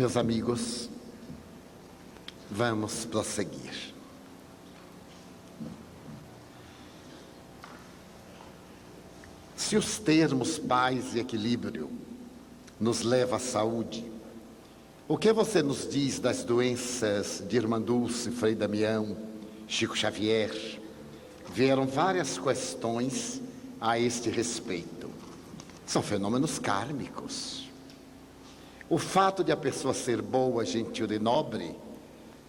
Meus amigos, vamos prosseguir. Se os termos paz e equilíbrio nos levam à saúde, o que você nos diz das doenças de Irmã Dulce, Frei Damião, Chico Xavier? Vieram várias questões a este respeito. São fenômenos kármicos. O fato de a pessoa ser boa, gentil e nobre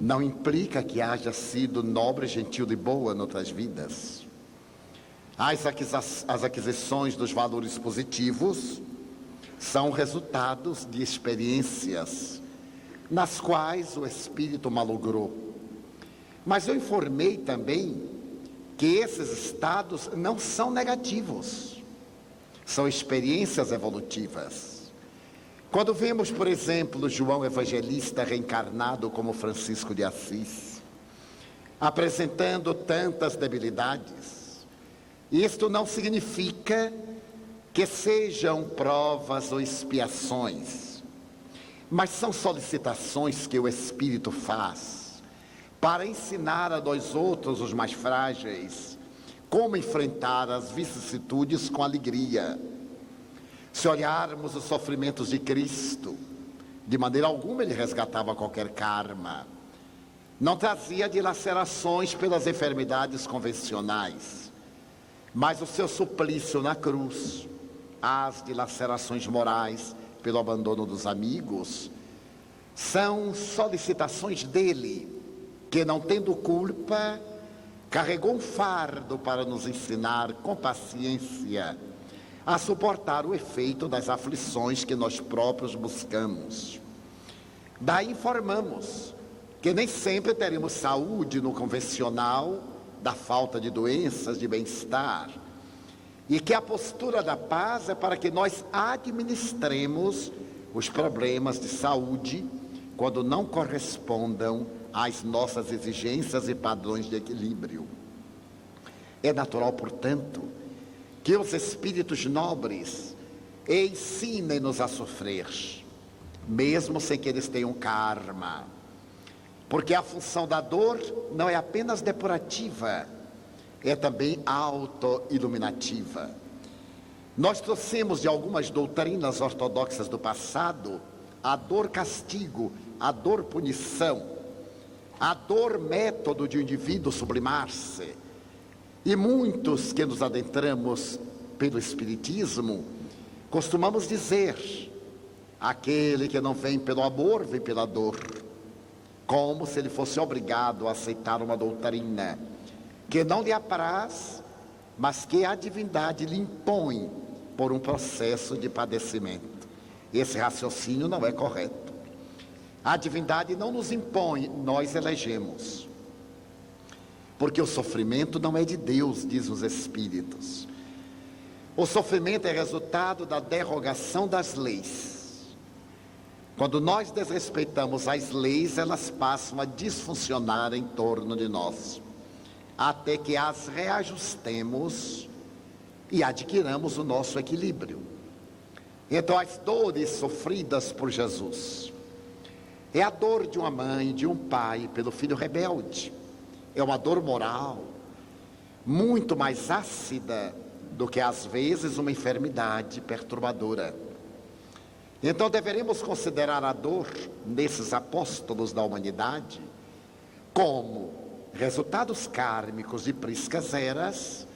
não implica que haja sido nobre, gentil e boa em outras vidas. As aquisições dos valores positivos são resultados de experiências nas quais o espírito malogrou. Mas eu informei também que esses estados não são negativos, são experiências evolutivas. Quando vemos, por exemplo, João Evangelista reencarnado como Francisco de Assis, apresentando tantas debilidades, isto não significa que sejam provas ou expiações, mas são solicitações que o Espírito faz para ensinar a nós outros, os mais frágeis, como enfrentar as vicissitudes com alegria. Se olharmos os sofrimentos de Cristo, de maneira alguma ele resgatava qualquer karma. Não trazia dilacerações pelas enfermidades convencionais, mas o seu suplício na cruz, as dilacerações morais pelo abandono dos amigos, são solicitações dele, que não tendo culpa, carregou um fardo para nos ensinar com paciência a suportar o efeito das aflições que nós próprios buscamos. Daí informamos que nem sempre teremos saúde no convencional da falta de doenças, de bem-estar, e que a postura da paz é para que nós administremos os problemas de saúde quando não correspondam às nossas exigências e padrões de equilíbrio. É natural, portanto, que os espíritos nobres ensinem-nos a sofrer, mesmo sem que eles tenham karma. Porque a função da dor não é apenas depurativa, é também auto-iluminativa. Nós trouxemos de algumas doutrinas ortodoxas do passado a dor castigo, a dor punição, a dor método de um indivíduo sublimar-se. E muitos que nos adentramos pelo Espiritismo, costumamos dizer: aquele que não vem pelo amor, vem pela dor. Como se ele fosse obrigado a aceitar uma doutrina que não lhe apraz, mas que a divindade lhe impõe por um processo de padecimento. Esse raciocínio não é correto. A divindade não nos impõe, nós elegemos. Porque o sofrimento não é de Deus, diz os Espíritos. O sofrimento é resultado da derrogação das leis. Quando nós desrespeitamos as leis, elas passam a disfuncionar em torno de nós, até que as reajustemos e adquiramos o nosso equilíbrio. Então, as dores sofridas por Jesus é a dor de uma mãe, de um pai, pelo filho rebelde. É uma dor moral, muito mais ácida do que às vezes uma enfermidade perturbadora. Então deveremos considerar a dor nesses apóstolos da humanidade como resultados kármicos de priscas eras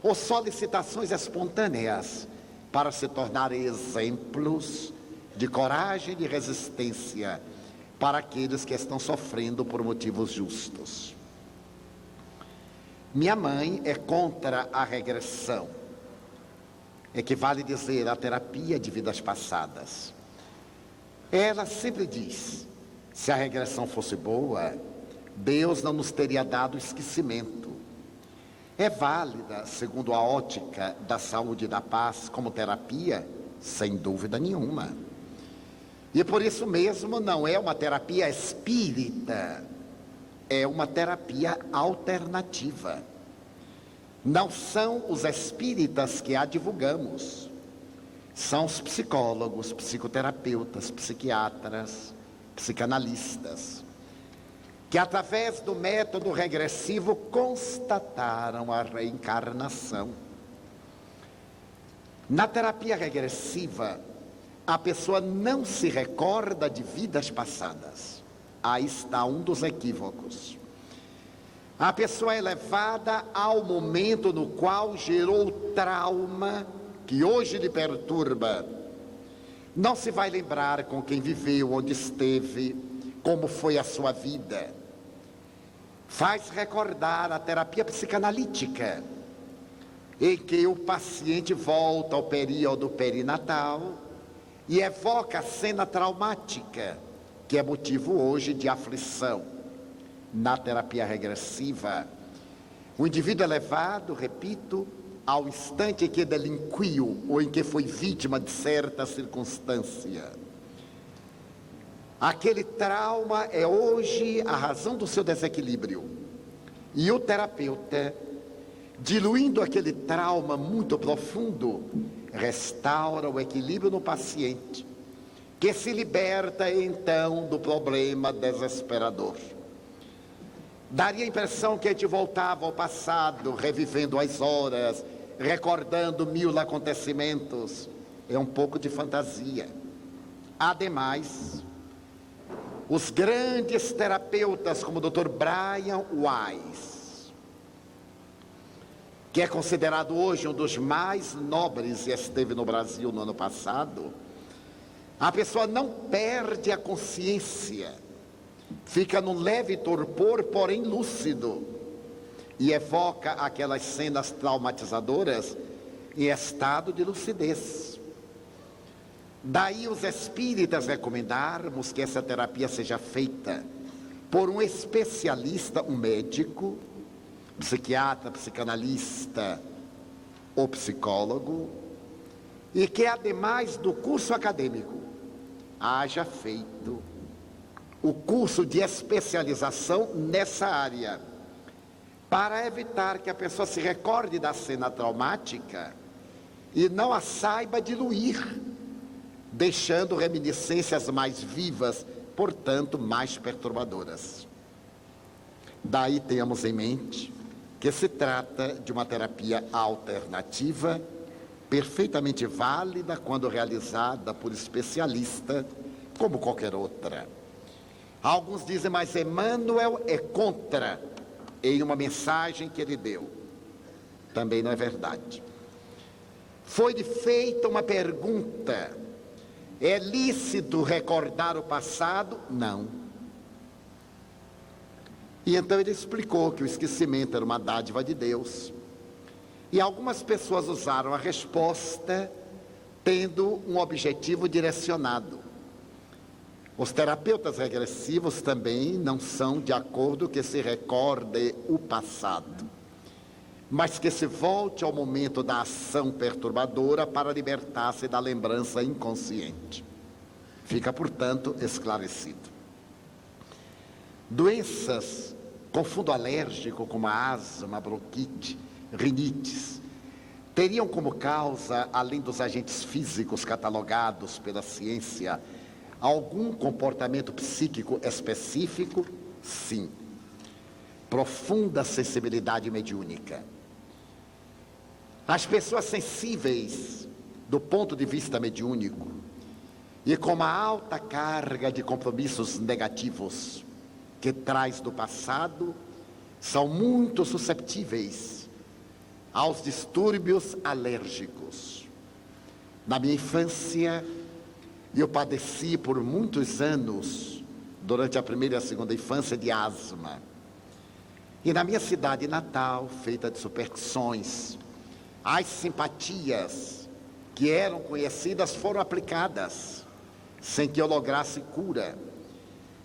ou solicitações espontâneas para se tornar exemplos de coragem e de resistência para aqueles que estão sofrendo por motivos justos. Minha mãe é contra a regressão, equivale dizer a terapia de vidas passadas. Ela sempre diz: se a regressão fosse boa, Deus não nos teria dado esquecimento. É válida, segundo a ótica da saúde e da paz, como terapia? Sem dúvida nenhuma. E por isso mesmo não é uma terapia espírita, é uma terapia alternativa. Não são os espíritas que a divulgamos. são os psicólogos, psicoterapeutas, psiquiatras, psicanalistas, que através do método regressivo constataram a reencarnação. Na terapia regressiva, a pessoa não se recorda de vidas passadas. Aí está um dos equívocos. A pessoa é levada ao momento no qual gerou trauma que hoje lhe perturba. Não se vai lembrar com quem viveu, onde esteve, como foi a sua vida. Faz recordar a terapia psicanalítica, em que o paciente volta ao período perinatal e evoca a cena traumática, que é motivo hoje de aflição. Na terapia regressiva, o indivíduo é levado, repito, ao instante em que delinquiu ou em que foi vítima de certa circunstância. Aquele trauma é hoje a razão do seu desequilíbrio. E o terapeuta, diluindo aquele trauma muito profundo, restaura o equilíbrio no paciente, que se liberta então do problema desesperador. Daria a impressão que a gente voltava ao passado, revivendo as horas, recordando 1000 acontecimentos. É um pouco de fantasia. Ademais, os grandes terapeutas como o Dr. Brian Weiss, que é considerado hoje um dos mais nobres e esteve no Brasil no ano passado, a pessoa não perde a consciência, fica num leve torpor, porém lúcido, e evoca aquelas cenas traumatizadoras em estado de lucidez. Daí os espíritas recomendarmos que essa terapia seja feita por um especialista, um médico, psiquiatra, psicanalista ou psicólogo, e que ademais do curso acadêmico haja feito o curso de especialização nessa área, para evitar que a pessoa se recorde da cena traumática e não a saiba diluir, deixando reminiscências mais vivas, portanto mais perturbadoras. Daí temos em mente que se trata de uma terapia alternativa, perfeitamente válida quando realizada por especialista, como qualquer outra. Alguns dizem, mas Emmanuel é contra, em uma mensagem que ele deu. Também não é verdade. Foi-lhe feita uma pergunta: é lícito recordar o passado? Não. E então ele explicou que o esquecimento era uma dádiva de Deus. E algumas pessoas usaram a resposta tendo um objetivo direcionado. Os terapeutas regressivos também não são de acordo que se recorde o passado, mas que se volte ao momento da ação perturbadora para libertar-se da lembrança inconsciente. Fica, portanto, esclarecido. Doenças com fundo alérgico, como a asma, bronquite, rinites, teriam como causa, além dos agentes físicos catalogados pela ciência, algum comportamento psíquico específico? Sim. Profunda sensibilidade mediúnica. As pessoas sensíveis do ponto de vista mediúnico e com uma alta carga de compromissos negativos que traz do passado, são muito susceptíveis aos distúrbios alérgicos. Na minha infância, eu padeci por muitos anos, durante a primeira e a segunda infância, de asma. E na minha cidade natal, feita de superstições, as simpatias que eram conhecidas foram aplicadas, sem que eu lograsse cura.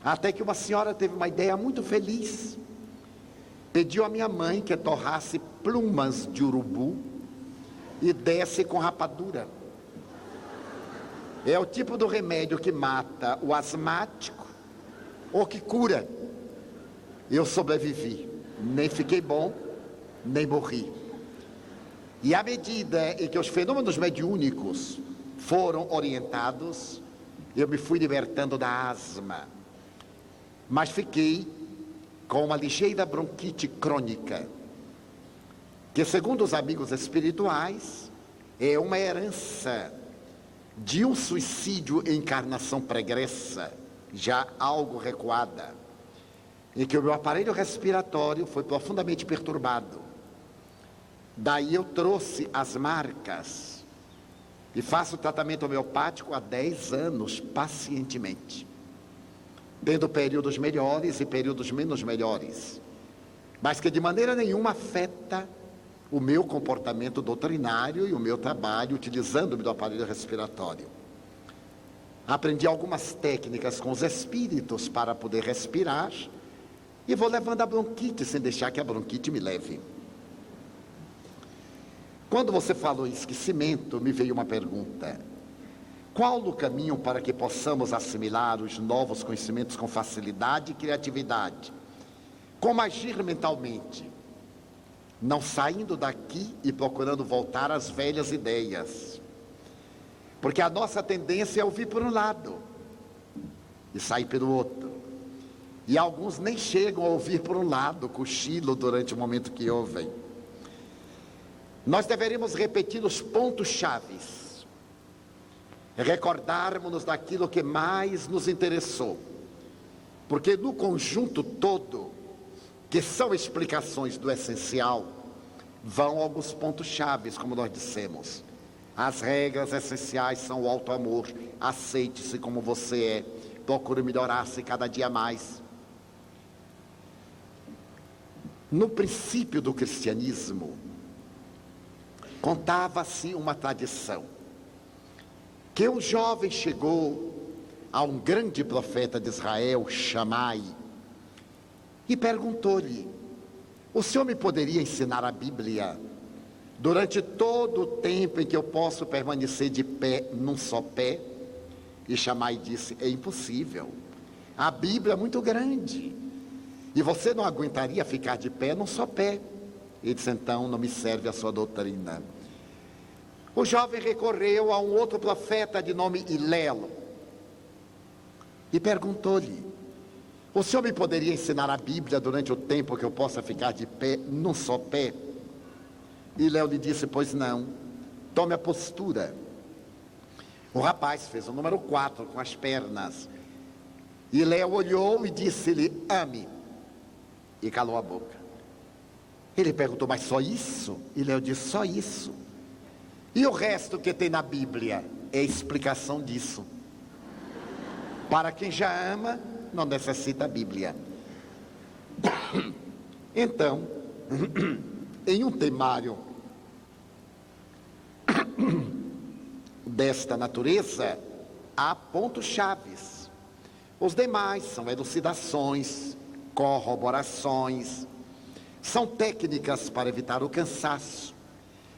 Até que uma senhora teve uma ideia muito feliz. Pediu à minha mãe que torrasse plumas de urubu e desse com rapadura. É o tipo do remédio que mata o asmático ou que cura. Eu sobrevivi, nem fiquei bom, nem morri. E à medida em que os fenômenos mediúnicos foram orientados, eu me fui libertando da asma, mas fiquei com uma ligeira bronquite crônica, que segundo os amigos espirituais, é uma herança de um suicídio em encarnação pregressa, já algo recuada, em que o meu aparelho respiratório foi profundamente perturbado. Daí eu trouxe as marcas e faço tratamento homeopático há 10 anos, pacientemente, tendo períodos melhores e períodos menos melhores, mas que de maneira nenhuma afeta o meu comportamento doutrinário e o meu trabalho utilizando-me do aparelho respiratório. Aprendi algumas técnicas com os espíritos para poder respirar e vou levando a bronquite sem deixar que a bronquite me leve. Quando você falou em esquecimento, me veio uma pergunta: qual o caminho para que possamos assimilar os novos conhecimentos com facilidade e criatividade? Como agir mentalmente? Não saindo daqui e procurando voltar às velhas ideias. Porque a nossa tendência é ouvir por um lado e sair pelo outro. E alguns nem chegam a ouvir por um lado, cochilo durante o momento que ouvem. Nós deveríamos repetir os pontos chaves, recordarmos-nos daquilo que mais nos interessou, porque no conjunto todo, que são explicações do essencial, vão alguns pontos chaves, como nós dissemos. As regras essenciais são o auto-amor, aceite-se como você é, procure melhorar-se cada dia mais. No princípio do cristianismo, contava-se uma tradição, que um jovem chegou a um grande profeta de Israel, Shammai, e perguntou-lhe: o senhor me poderia ensinar a Bíblia durante todo o tempo em que eu posso permanecer de pé num só pé? E Shammai disse: é impossível, a Bíblia é muito grande e você não aguentaria ficar de pé num só pé. Ele disse: então não me serve a sua doutrina. O jovem recorreu a um outro profeta de nome Hilel e perguntou-lhe: o senhor me poderia ensinar a Bíblia durante o tempo que eu possa ficar de pé num só pé? Hilel lhe disse: pois não, tome a postura. O rapaz fez o número 4 com as pernas. Hilel olhou e disse-lhe: ame, e calou a boca. Ele perguntou: mas só isso? Hilel disse: só isso. E o resto que tem na Bíblia é explicação disso. Para quem já ama, não necessita a Bíblia. Então, em um temário desta natureza, há pontos chaves. Os demais são elucidações, corroborações, são técnicas para evitar o cansaço.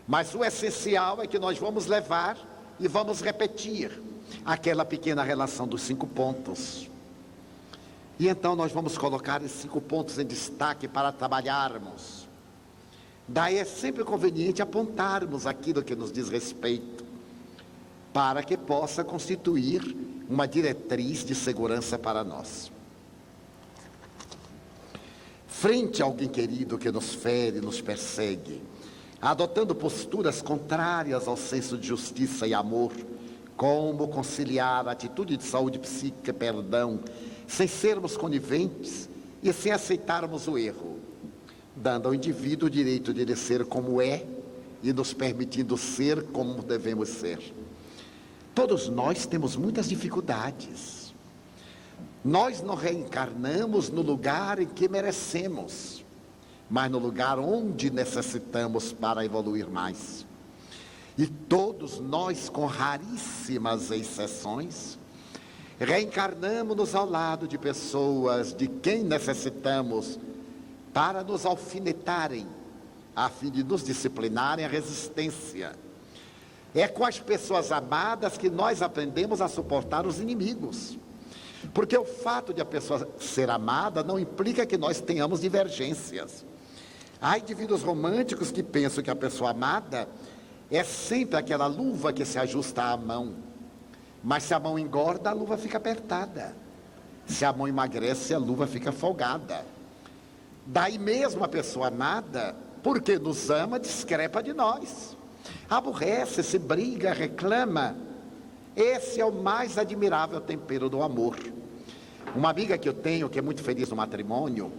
Mas o essencial é que nós vamos levar e vamos repetir aquela pequena relação dos 5 pontos. E então nós vamos colocar esses 5 pontos em destaque para trabalharmos. Daí é sempre conveniente apontarmos aquilo que nos diz respeito, para que possa constituir uma diretriz de segurança para nós. Frente a alguém querido que nos fere, nos persegue, adotando posturas contrárias ao senso de justiça e amor, como conciliar a atitude de saúde psíquica, perdão, sem sermos coniventes e sem aceitarmos o erro, dando ao indivíduo o direito de ele ser como é e nos permitindo ser como devemos ser. Todos nós temos muitas dificuldades. Nós não reencarnamos no lugar em que merecemos, mas no lugar onde necessitamos para evoluir mais. E todos nós, com raríssimas exceções, reencarnamos-nos ao lado de pessoas de quem necessitamos para nos alfinetarem, a fim de nos disciplinarem a resistência. É com as pessoas amadas que nós aprendemos a suportar os inimigos. Porque o fato de a pessoa ser amada não implica que nós tenhamos divergências. Há indivíduos românticos que pensam que a pessoa amada é sempre aquela luva que se ajusta à mão. Mas se a mão engorda, a luva fica apertada. Se a mão emagrece, a luva fica folgada. Daí mesmo a pessoa amada, porque nos ama, discrepa de nós. Aborrece, se briga, reclama. Esse é o mais admirável tempero do amor. Uma amiga que eu tenho, que é muito feliz no matrimônio,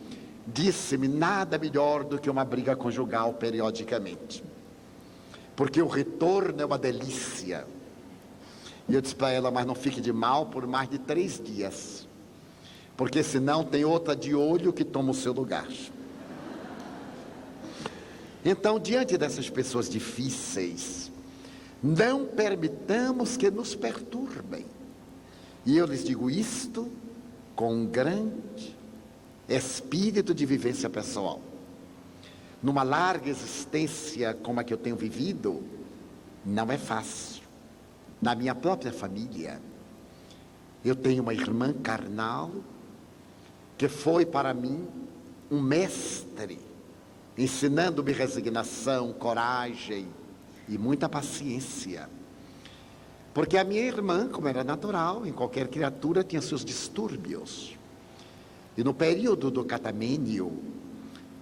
disse-me: nada melhor do que uma briga conjugal periodicamente, porque o retorno é uma delícia. E eu disse para ela: mas não fique de mal por mais de 3 dias, porque senão tem outra de olho que toma o seu lugar. Então, diante dessas pessoas difíceis, não permitamos que nos perturbem. E eu lhes digo isto com um grande espírito de vivência pessoal. Numa larga existência como a que eu tenho vivido, não é fácil. Na minha própria família, eu tenho uma irmã carnal que foi para mim um mestre, ensinando-me resignação, coragem e muita paciência. Porque a minha irmã, como era natural, em qualquer criatura tinha seus distúrbios. E no período do catamênio,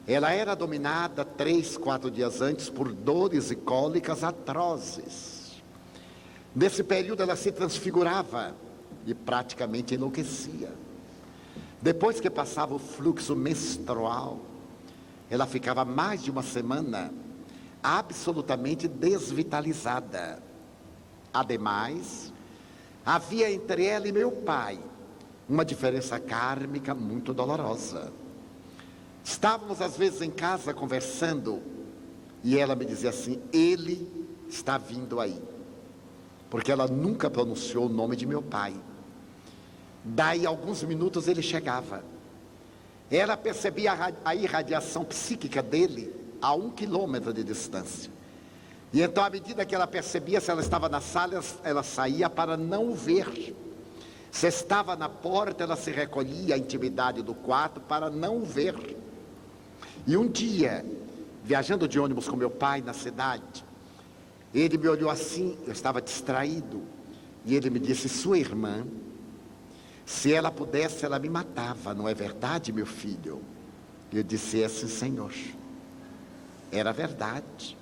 ela era dominada 3, 4 dias antes por dores e cólicas atrozes. Nesse período ela se transfigurava e praticamente enlouquecia. Depois que passava o fluxo menstrual, ela ficava mais de uma semana absolutamente desvitalizada. Ademais, havia entre ela e meu pai uma diferença kármica muito dolorosa. Estávamos às vezes em casa conversando e ela me dizia assim: ele está vindo aí, porque ela nunca pronunciou o nome de meu pai. Daí alguns minutos ele chegava. Ela percebia a irradiação psíquica dele a 1 quilômetro de distância. E então, à medida que ela percebia se ela estava na sala, ela saía para não o ver. Se estava na porta, ela se recolhia à intimidade do quarto para não o ver. E um dia, viajando de ônibus com meu pai na cidade, ele me olhou assim, eu estava distraído, e ele me disse: sua irmã, se ela pudesse, ela me matava, não é verdade, meu filho? Eu disse: é sim, senhor. Era verdade.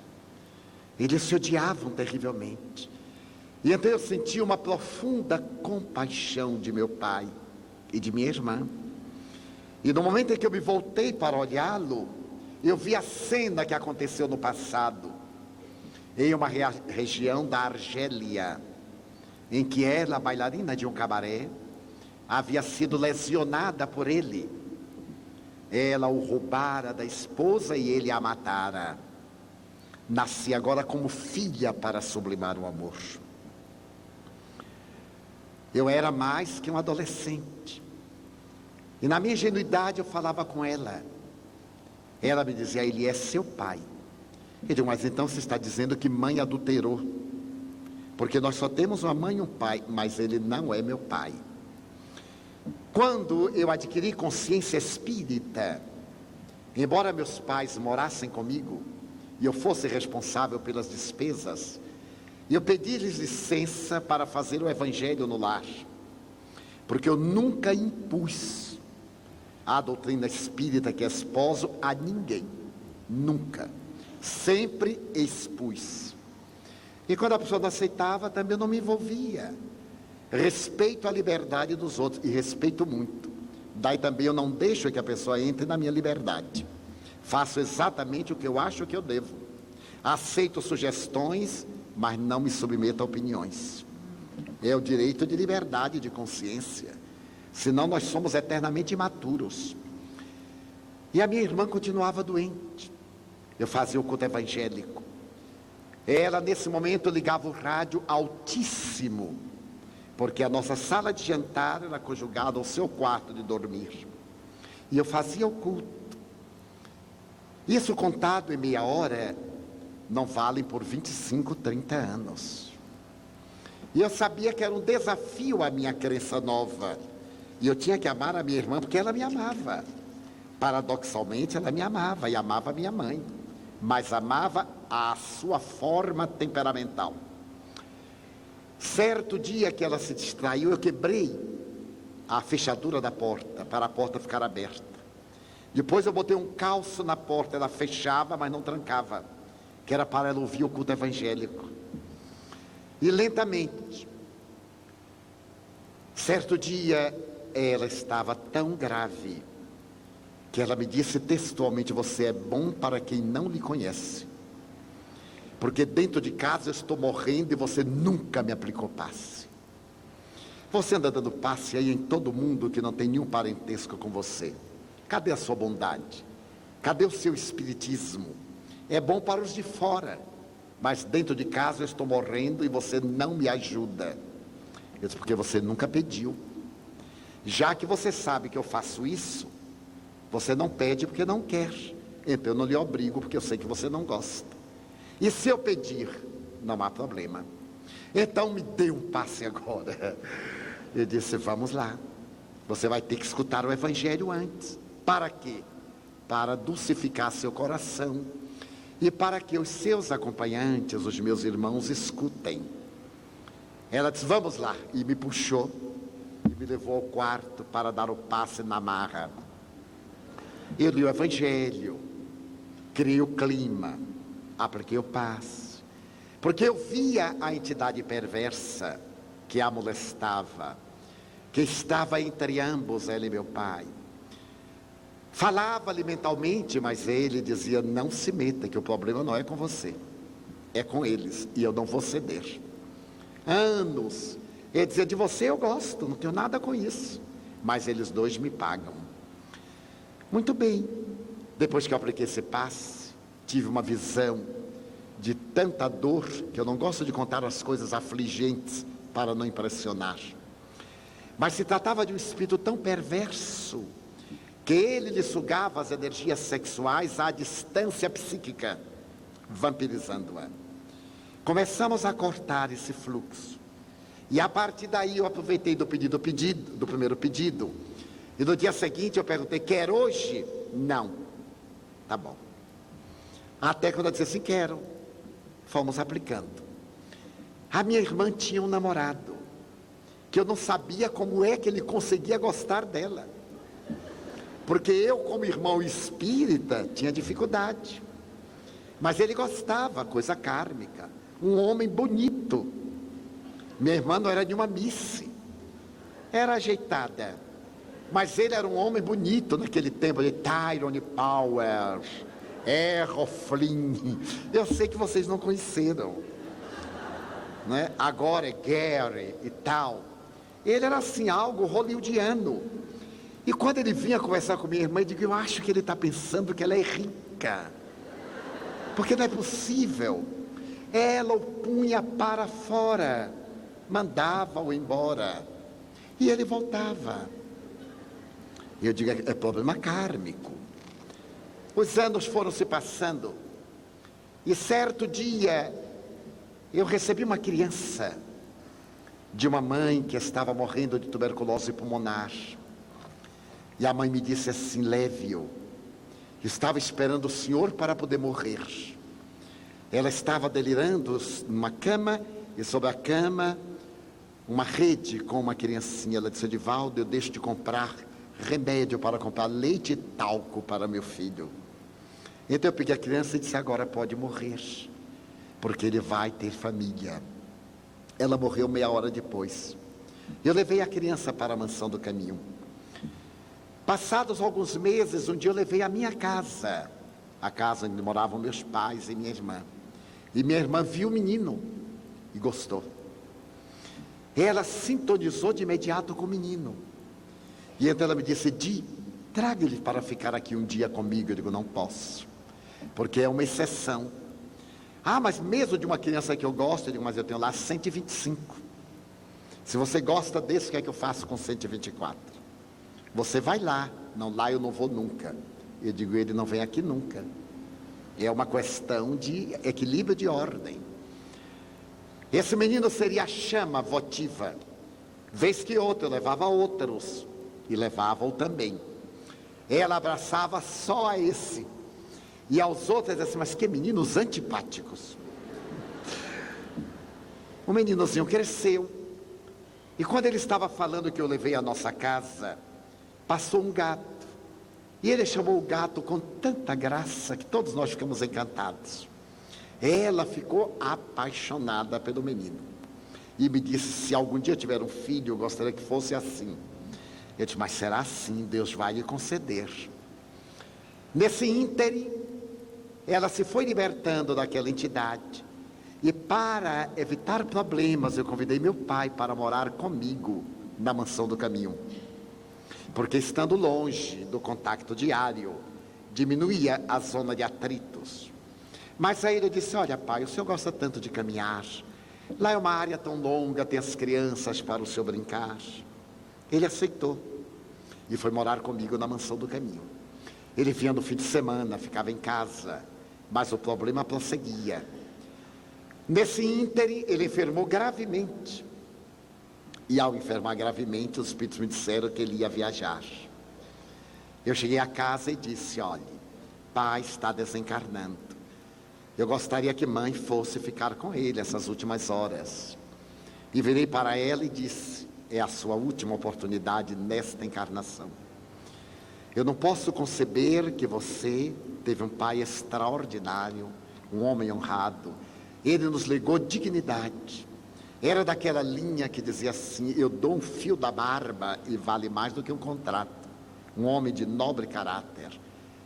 Eles se odiavam terrivelmente. E então eu senti uma profunda compaixão de meu pai e de minha irmã. E no momento em que eu me voltei para olhá-lo, eu vi a cena que aconteceu no passado, em uma região da Argélia, em que ela, bailarina de um cabaré, havia sido lesionada por ele. Ela o roubara da esposa e ele a matara. Nasci agora como filha para sublimar o amor. Eu era mais que um adolescente. E na minha ingenuidade eu falava com ela. Ela me dizia: ele é seu pai. Eu digo: mas então você está dizendo que mãe adulterou? Porque nós só temos uma mãe e um pai, mas ele não é meu pai. Quando eu adquiri consciência espírita, embora meus pais morassem comigo e eu fosse responsável pelas despesas, eu pedi-lhes licença para fazer o evangelho no lar, porque eu nunca impus a doutrina espírita que esposo a ninguém, nunca, sempre expus. E quando a pessoa não aceitava, também eu não me envolvia. Respeito a liberdade dos outros, e respeito muito. Daí também eu não deixo que a pessoa entre na minha liberdade. Faço exatamente o que eu acho que eu devo. Aceito sugestões, mas não me submeto a opiniões. É o direito de liberdade de consciência. Senão nós somos eternamente imaturos. E a minha irmã continuava doente. Eu fazia o culto evangélico. Ela, nesse momento, ligava o rádio altíssimo, porque a nossa sala de jantar era conjugada ao seu quarto de dormir. E eu fazia o culto. Isso contado em meia hora, não valem por 25, 30 anos. E eu sabia que era um desafio a minha crença nova. E eu tinha que amar a minha irmã porque ela me amava. Paradoxalmente, ela me amava e amava a minha mãe. Mas amava à sua forma temperamental. Certo dia que ela se distraiu, eu quebrei a fechadura da porta, para a porta ficar aberta. Depois eu botei um calço na porta, ela fechava, mas não trancava, que era para ela ouvir o culto evangélico. E lentamente, certo dia, ela estava tão grave, que ela me disse textualmente: você é bom para quem não lhe conhece, porque dentro de casa eu estou morrendo e você nunca me aplicou passe. Você anda dando passe aí em todo mundo que não tem nenhum parentesco com você. Cadê a sua bondade? Cadê o seu espiritismo? É bom para os de fora, mas dentro de casa eu estou morrendo e você não me ajuda. Eu disse: porque você nunca pediu. Já que você sabe que eu faço isso, você não pede porque não quer. Então eu não lhe obrigo, porque eu sei que você não gosta. E se eu pedir, não há problema. Então me dê um passe agora. Eu disse: vamos lá. Você vai ter que escutar o evangelho antes. Para quê? Para dulcificar seu coração. E para que os seus acompanhantes, os meus irmãos, escutem. Ela disse: vamos lá. E me puxou e me levou ao quarto para dar o passe na marra. Eu li o evangelho, criei o clima, apliquei o passe, porque eu via a entidade perversa que a molestava, que estava entre ambos, ela e meu pai. Falava-lhe mentalmente, mas ele dizia: não se meta, que o problema não é com você, é com eles, e eu não vou ceder. Anos, ele dizia: de você eu gosto, não tenho nada com isso, mas eles dois me pagam. Muito bem, depois que eu apliquei esse passe, tive uma visão de tanta dor, que eu não gosto de contar as coisas afligentes para não impressionar. Mas se tratava de um espírito tão perverso, que ele lhe sugava as energias sexuais à distância psíquica, vampirizando-a. Começamos a cortar esse fluxo. E a partir daí eu aproveitei do primeiro pedido. E no dia seguinte eu perguntei: quer hoje? Não. Tá bom. Até quando eu disse assim: quero. Fomos aplicando. A minha irmã tinha um namorado, que eu não sabia como é que ele conseguia gostar dela. Porque eu, como irmão espírita, tinha dificuldade. Mas ele gostava, coisa kármica. Um homem bonito. Minha irmã não era nenhuma miss, era ajeitada. Mas ele era um homem bonito naquele tempo, de Tyrone Power, Errol Flynn. Eu sei que vocês não conheceram, né? Agora é Gary e tal. Ele era assim, algo hollywoodiano. E quando ele vinha conversar com minha irmã, eu digo: eu acho que ele está pensando que ela é rica, porque não é possível. Ela o punha para fora, mandava-o embora, e ele voltava. E eu digo: é problema kármico. Os anos foram se passando, e certo dia eu recebi uma criança de uma mãe que estava morrendo de tuberculose pulmonar. E a mãe me disse assim: leve-o, estava esperando o senhor para poder morrer. Ela estava delirando numa cama, e sobre a cama uma rede com uma criancinha. Ela disse: Edivaldo, eu deixo de comprar remédio para comprar leite e talco para meu filho. Então eu peguei a criança e disse: agora pode morrer, porque ele vai ter família. Ela morreu meia hora depois. Eu levei a criança para a mansão do caminho. Passados alguns meses, um dia eu levei a minha casa, a casa onde moravam meus pais e minha irmã. E minha irmã viu o menino e gostou. Ela sintonizou de imediato com o menino. E então ela me disse: Di, traga ele para ficar aqui um dia comigo. Eu digo: não posso, porque é uma exceção. Ah, mas mesmo de uma criança que eu gosto? Eu digo: mas eu tenho lá 125. Se você gosta desse, o que é que eu faço com 124? Você vai lá. Não, lá eu não vou nunca. Eu digo: ele não vem aqui nunca. É uma questão de equilíbrio de ordem. Esse menino seria a chama votiva. Vez que outra, eu levava outros, e levava-o também. Ela abraçava só a esse. E aos outros, ele disse assim, mas que meninos antipáticos. O meninozinho cresceu. E quando ele estava falando que eu levei à nossa casa, passou um gato. E ele chamou o gato com tanta graça que todos nós ficamos encantados. Ela ficou apaixonada pelo menino. E me disse, se algum dia eu tiver um filho, eu gostaria que fosse assim. Eu disse, mas será assim, Deus vai lhe conceder. Nesse ínterim, ela se foi libertando daquela entidade. E para evitar problemas, eu convidei meu pai para morar comigo na mansão do caminho. Porque estando longe do contato diário, diminuía a zona de atritos. Mas aí ele disse, olha pai, o senhor gosta tanto de caminhar. Lá é uma área tão longa, tem as crianças para o senhor brincar. Ele aceitou. E foi morar comigo na mansão do caminho. Ele vinha no fim de semana, ficava em casa. Mas o problema prosseguia. Nesse ínterim, ele enfermou gravemente. E ao enfermar gravemente, os espíritos me disseram que ele ia viajar. Eu cheguei a casa e disse, olhe, pai está desencarnando. Eu gostaria que mãe fosse ficar com ele essas últimas horas. E virei para ela e disse, é a sua última oportunidade nesta encarnação. Eu não posso conceber que você teve um pai extraordinário, um homem honrado. Ele nos legou dignidade. Era daquela linha que dizia assim, eu dou um fio da barba e vale mais do que um contrato. Um homem de nobre caráter.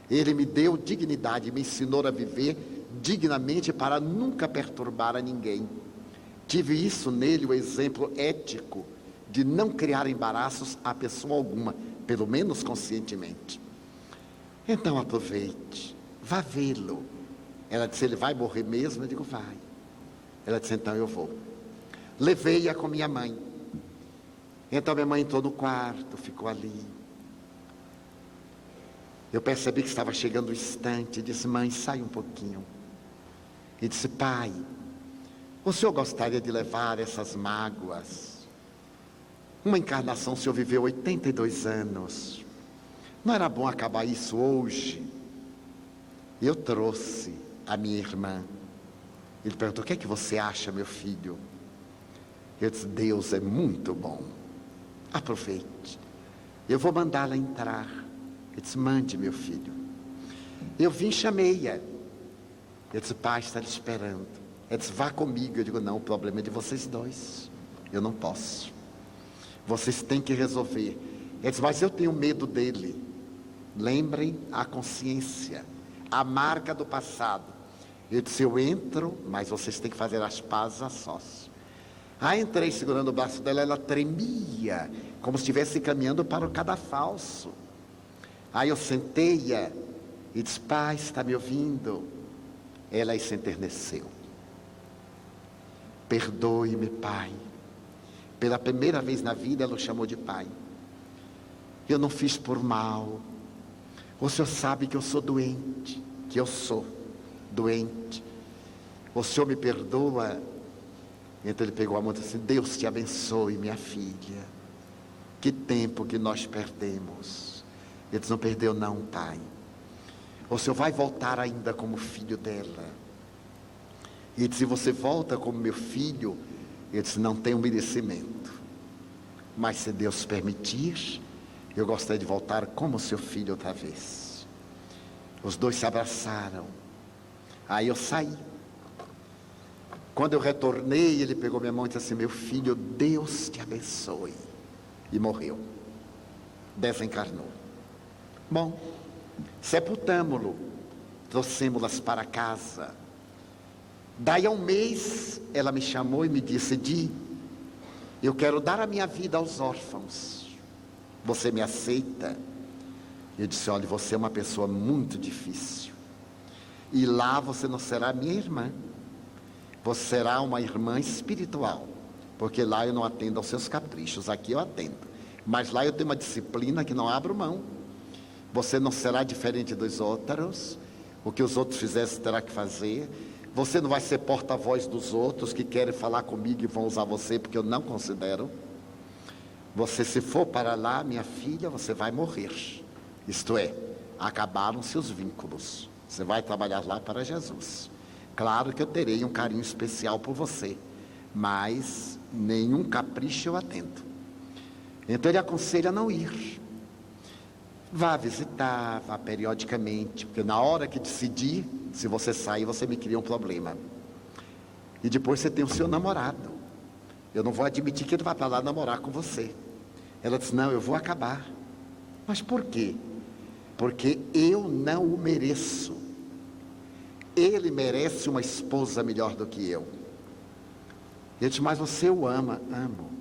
Ele me deu dignidade, me ensinou a viver dignamente para nunca perturbar a ninguém. Tive isso nele, o exemplo ético de não criar embaraços a pessoa alguma, pelo menos conscientemente. Então aproveite, vá vê-lo. Ela disse, ele vai morrer mesmo? Eu digo, vai. Ela disse, então eu vou. Levei-a com minha mãe. Então minha mãe entrou no quarto, ficou ali. Eu percebi que estava chegando o instante, disse, mãe, sai um pouquinho. E disse, pai, o senhor gostaria de levar essas mágoas? Uma encarnação, o senhor viveu 82 anos. Não era bom acabar isso hoje? Eu trouxe a minha irmã. Ele perguntou, o que é que você acha, meu filho? Eu disse, Deus é muito bom. Aproveite. Eu vou mandá-la entrar. Ele disse, mande, meu filho. Eu vim, chamei-a. Eu disse, pai, está lhe esperando. Ele disse, vá comigo. Eu digo, não, o problema é de vocês dois. Eu não posso. Vocês têm que resolver. Ele disse, mas eu tenho medo dele. Lembrem a consciência, a marca do passado. Eu disse, eu entro, mas vocês têm que fazer as pazes a sós. Aí entrei segurando o braço dela, ela tremia, como se estivesse caminhando para o cadafalso. Aí eu sentei-a e disse, pai, está me ouvindo? Ela aí se enterneceu. Perdoe-me, pai. Pela primeira vez na vida ela o chamou de pai. Eu não fiz por mal. O senhor sabe que eu sou doente, que eu sou doente. O senhor me perdoa? Então ele pegou a mão e disse assim, Deus te abençoe, minha filha. Que tempo que nós perdemos. Ele disse, não perdeu não, pai. O senhor vai voltar ainda como filho dela. E ele disse, se você volta como meu filho, ele disse, não tenho merecimento. Mas se Deus permitir, eu gostaria de voltar como seu filho outra vez. Os dois se abraçaram. Aí eu saí. Quando eu retornei, ele pegou minha mão e disse assim, meu filho, Deus te abençoe. E morreu. Desencarnou. Bom, sepultamo-lo. Trouxemos-las para casa. Daí a um mês, ela me chamou e me disse, Di, eu quero dar a minha vida aos órfãos. Você me aceita? Eu disse, olha, você é uma pessoa muito difícil. E lá você não será minha irmã. Você será uma irmã espiritual. Porque lá eu não atendo aos seus caprichos, aqui eu atendo. Mas lá eu tenho uma disciplina que não abro mão. Você não será diferente dos outros. O que os outros fizessem terá que fazer. Você não vai ser porta-voz dos outros que querem falar comigo e vão usar você, porque eu não considero. Você, se for para lá, minha filha, você vai morrer. Isto é, acabaram-se os vínculos. Você vai trabalhar lá para Jesus. Claro que eu terei um carinho especial por você, mas nenhum capricho eu atendo. Então ele aconselha a não ir. Vá visitar, vá periodicamente, porque na hora que decidir, se você sair, você me cria um problema. E depois você tem o seu namorado. Eu não vou admitir que ele vai para lá namorar com você. Ela disse, não, eu vou acabar. Mas por quê? Porque eu não o mereço. Ele merece uma esposa melhor do que eu. Ele disse, mas você o ama. Amo.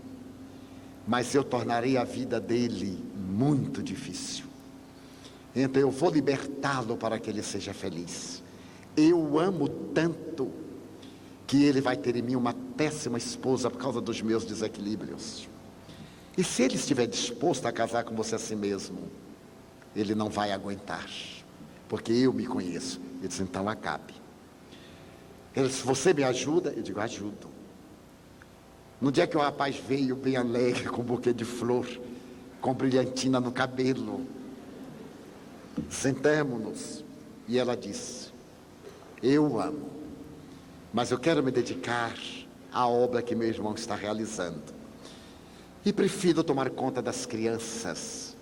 Mas eu tornarei a vida dele muito difícil. Então eu vou libertá-lo para que ele seja feliz. Eu o amo tanto que ele vai ter em mim uma péssima esposa por causa dos meus desequilíbrios. E se ele estiver disposto a casar com você assim mesmo, ele não vai aguentar, porque eu me conheço. Ele disse, então acabe. Ele disse, você me ajuda? Eu digo, ajudo. No dia que o rapaz veio bem alegre, com um buquê de flor, com brilhantina no cabelo, sentamos-nos, e ela disse, eu amo, mas eu quero me dedicar à obra que meu irmão está realizando, e prefiro tomar conta das crianças,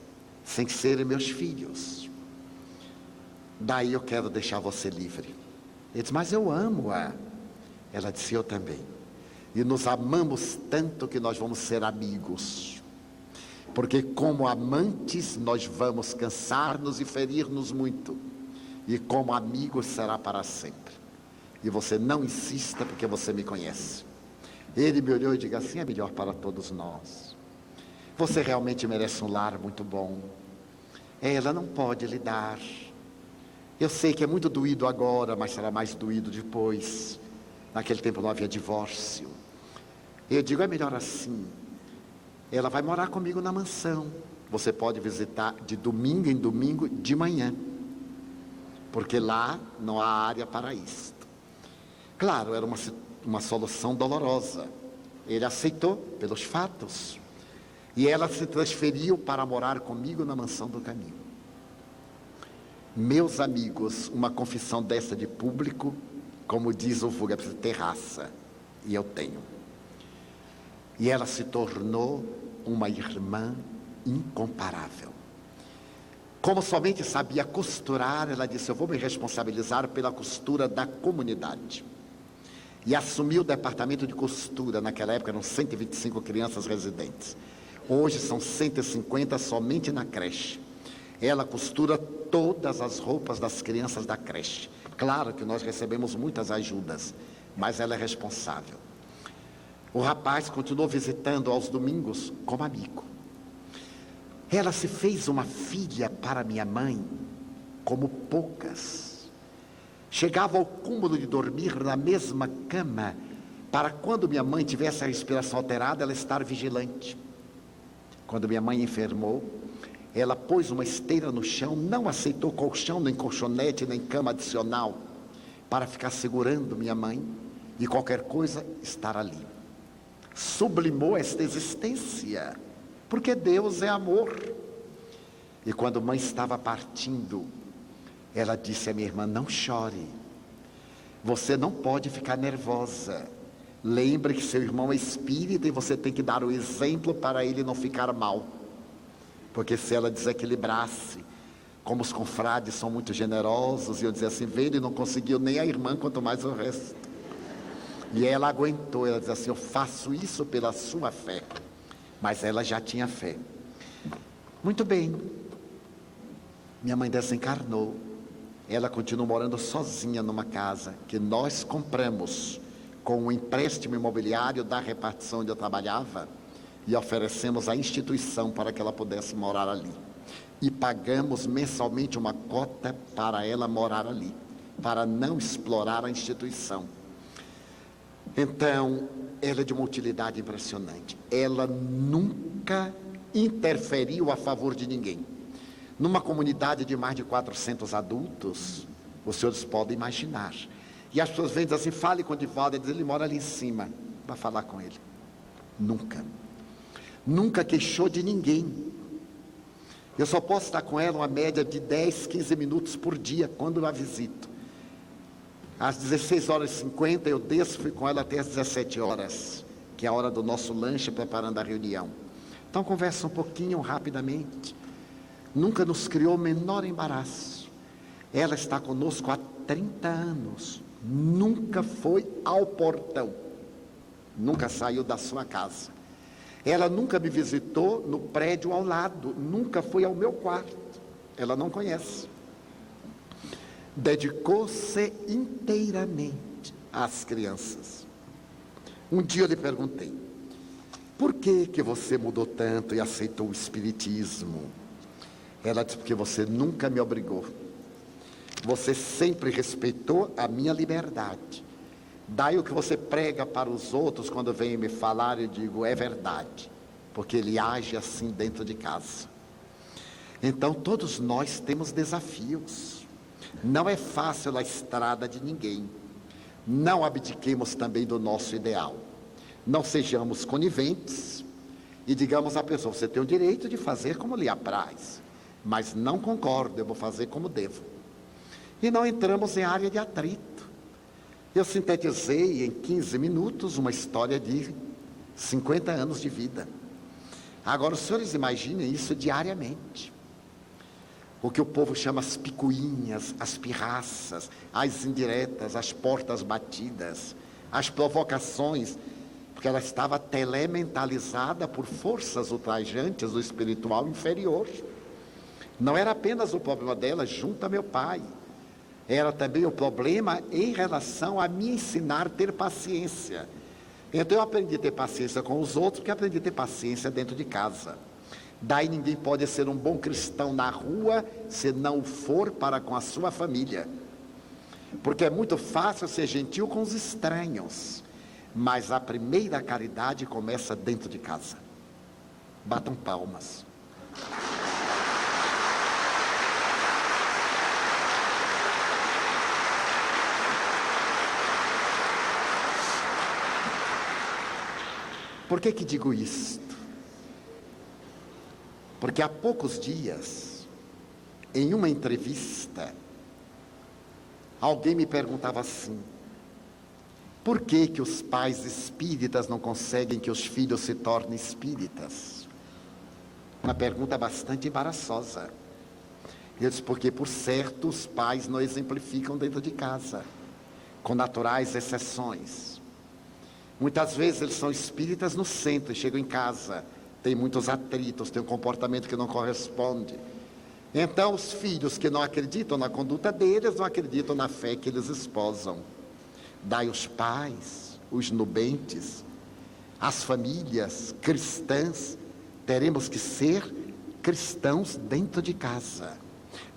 sem serem meus filhos. Daí eu quero deixar você livre. Ele disse, mas eu amo-a. Ela disse, eu também. E nos amamos tanto que nós vamos ser amigos. Porque como amantes nós vamos cansar-nos e ferir-nos muito. E como amigos será para sempre. E você não insista porque você me conhece. Ele me olhou e disse, assim é melhor para todos nós. Você realmente merece um lar muito bom. Ela não pode lhe dar. Eu sei que é muito doído agora, mas será mais doído depois. Naquele tempo não havia divórcio. Eu digo, é melhor assim. Ela vai morar comigo na mansão. Você pode visitar de domingo em domingo de manhã. Porque lá não há área para isto. Claro, era uma solução dolorosa. Ele aceitou pelos fatos. E ela se transferiu para morar comigo na mansão do caminho. Meus amigos, uma confissão dessa de público, como diz o vulgo, é preciso ter raça. E eu tenho. E ela se tornou uma irmã incomparável. Como somente sabia costurar, ela disse, eu vou me responsabilizar pela costura da comunidade. E assumiu o departamento de costura. Naquela época eram 125 crianças residentes. Hoje são 150 somente na creche. Ela costura todas as roupas das crianças da creche. Claro que nós recebemos muitas ajudas, mas ela é responsável. O rapaz continuou visitando aos domingos como amigo. Ela se fez uma filha para minha mãe, como poucas. Chegava ao cúmulo de dormir na mesma cama, para quando minha mãe tivesse a respiração alterada, ela estar vigilante. Quando minha mãe enfermou, ela pôs uma esteira no chão, não aceitou colchão, nem colchonete, nem cama adicional, para ficar segurando minha mãe e qualquer coisa estar ali. Sublimou esta existência, porque Deus é amor. E quando mãe estava partindo, ela disse à minha irmã, não chore, você não pode ficar nervosa. Lembre que seu irmão é espírita e você tem que dar o exemplo para ele não ficar mal. Porque se ela desequilibrasse, como os confrades são muito generosos, e eu dizia assim, ele não conseguiu nem a irmã, quanto mais o resto. E ela aguentou, ela dizia assim, eu faço isso pela sua fé. Mas ela já tinha fé. Muito bem. Minha mãe desencarnou. Ela continuou morando sozinha numa casa que nós compramos com um empréstimo imobiliário da repartição onde eu trabalhava e oferecemos à instituição para que ela pudesse morar ali. E pagamos mensalmente uma cota para ela morar ali, para não explorar a instituição. Então, ela é de uma utilidade impressionante. Ela nunca interferiu a favor de ninguém. Numa comunidade de mais de 400 adultos, os senhores podem imaginar. E as pessoas vêm e dizem assim, fale com o Divaldo, ele mora ali em cima. Vai falar com ele. Nunca. Nunca queixou de ninguém. Eu só posso estar com ela uma média de 10, 15 minutos por dia, quando eu a visito. Às 16h50 eu desço, fui com ela até às 17 horas, que é a hora do nosso lanche, preparando a reunião. Então conversa um pouquinho, rapidamente. Nunca nos criou o menor embaraço. Ela está conosco há 30 anos. Nunca foi ao portão. Nunca saiu da sua casa. Ela nunca me visitou no prédio ao lado. Nunca foi ao meu quarto. Ela não conhece. Dedicou-se inteiramente às crianças. Um dia eu lhe perguntei: por que você mudou tanto e aceitou o espiritismo? Ela disse: porque você nunca me obrigou. Você sempre respeitou a minha liberdade. Daí o que você prega para os outros, quando vem me falar, eu digo: é verdade, porque ele age assim dentro de casa. Então todos nós temos desafios. Não é fácil a estrada de ninguém. Não abdiquemos também do nosso ideal. Não sejamos coniventes e digamos à pessoa: você tem o direito de fazer como lhe apraz, mas não concordo, eu vou fazer como devo. E não entramos em área de atrito. Eu sintetizei em 15 minutos uma história de 50 anos de vida. Agora os senhores imaginem isso diariamente. O que o povo chama as picuinhas, as pirraças, as indiretas, as portas batidas, as provocações, porque ela estava telementalizada por forças ultrajantes do espiritual inferior. Não era apenas o problema dela junto a meu pai, era também o problema em relação a me ensinar a ter paciência. Então eu aprendi a ter paciência com os outros, porque aprendi a ter paciência dentro de casa. Daí ninguém pode ser um bom cristão na rua, se não o for para com a sua família. Porque é muito fácil ser gentil com os estranhos, mas a primeira caridade começa dentro de casa. Batam palmas. Por que digo isto? Porque há poucos dias, em uma entrevista, alguém me perguntava assim: por que os pais espíritas não conseguem que os filhos se tornem espíritas? Uma pergunta bastante embaraçosa. Eu disse: porque por certo os pais não exemplificam dentro de casa, com naturais exceções. Muitas vezes eles são espíritas no centro e chegam em casa, tem muitos atritos, tem um comportamento que não corresponde. Então os filhos que não acreditam na conduta deles, não acreditam na fé que eles esposam. Daí os pais, os nubentes, as famílias cristãs, teremos que ser cristãos dentro de casa.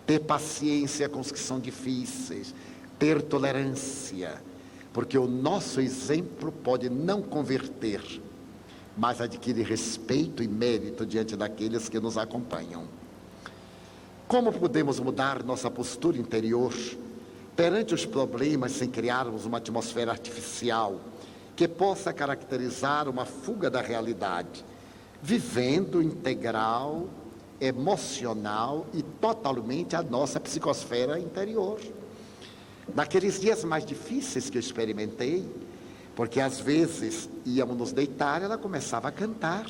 Ter paciência com os que são difíceis, ter tolerância, porque o nosso exemplo pode não converter, mas adquire respeito e mérito diante daqueles que nos acompanham. Como podemos mudar nossa postura interior perante os problemas sem criarmos uma atmosfera artificial que possa caracterizar uma fuga da realidade, vivendo integral, emocional e totalmente a nossa psicosfera interior? Naqueles dias mais difíceis que eu experimentei, porque às vezes íamos nos deitar e ela começava a cantar.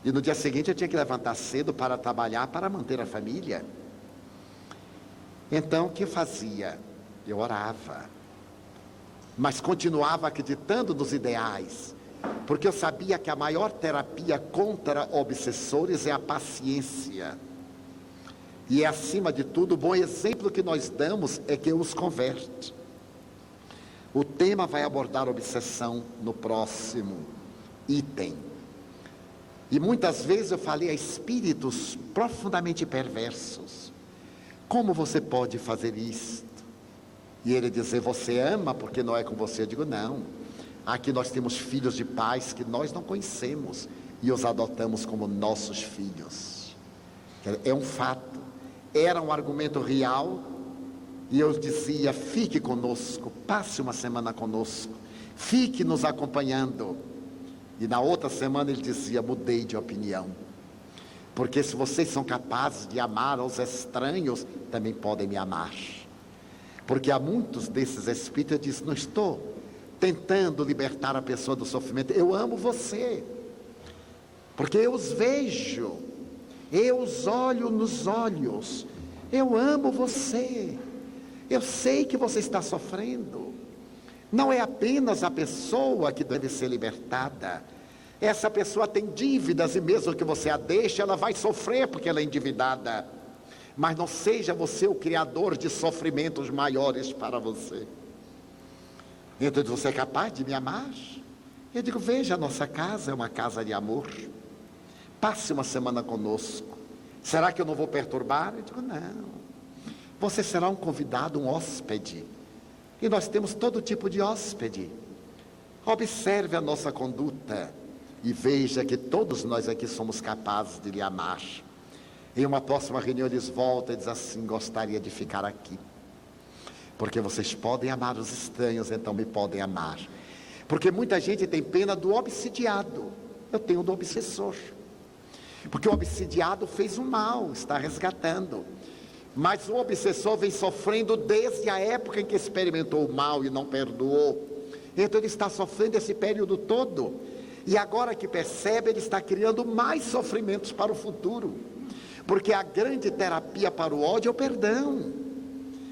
E no dia seguinte eu tinha que levantar cedo para trabalhar, para manter a família. Então o que eu fazia? Eu orava, mas continuava acreditando nos ideais, porque eu sabia que a maior terapia contra obsessores é a paciência. E é, acima de tudo, o bom exemplo que nós damos é que os converte. O tema vai abordar obsessão no próximo item. E muitas vezes eu falei a espíritos profundamente perversos: como você pode fazer isto? E ele dizer: você ama porque não é com você. Eu digo: não, aqui nós temos filhos de pais que nós não conhecemos e os adotamos como nossos filhos. É um fato, era um argumento real. E eu dizia: fique conosco, passe uma semana conosco, fique nos acompanhando. E na outra semana ele dizia: mudei de opinião. Porque se vocês são capazes de amar aos estranhos, também podem me amar. Porque há muitos desses espíritos que dizem, não estou tentando libertar a pessoa do sofrimento, eu amo você. Porque eu os vejo, eu os olho nos olhos, eu amo você. Eu sei que você está sofrendo. Não é apenas a pessoa que deve ser libertada. Essa pessoa tem dívidas e mesmo que você a deixe, ela vai sofrer porque ela é endividada. Mas não seja você o criador de sofrimentos maiores para você. Então você é capaz de me amar? Eu digo, veja, a nossa casa é uma casa de amor. Passe uma semana conosco. Será que eu não vou perturbar? Eu digo, não. Você será um convidado, um hóspede. E nós temos todo tipo de hóspede. Observe a nossa conduta e veja que todos nós aqui somos capazes de lhe amar. Em uma próxima reunião eles voltam e dizem assim, gostaria de ficar aqui. Porque vocês podem amar os estranhos, então me podem amar. Porque muita gente tem pena do obsidiado. Eu tenho do obsessor. Porque o obsidiado fez o mal, está resgatando. Mas o obsessor vem sofrendo desde a época em que experimentou o mal e não perdoou. Então ele está sofrendo esse período todo. E agora que percebe, ele está criando mais sofrimentos para o futuro. Porque a grande terapia para o ódio é o perdão.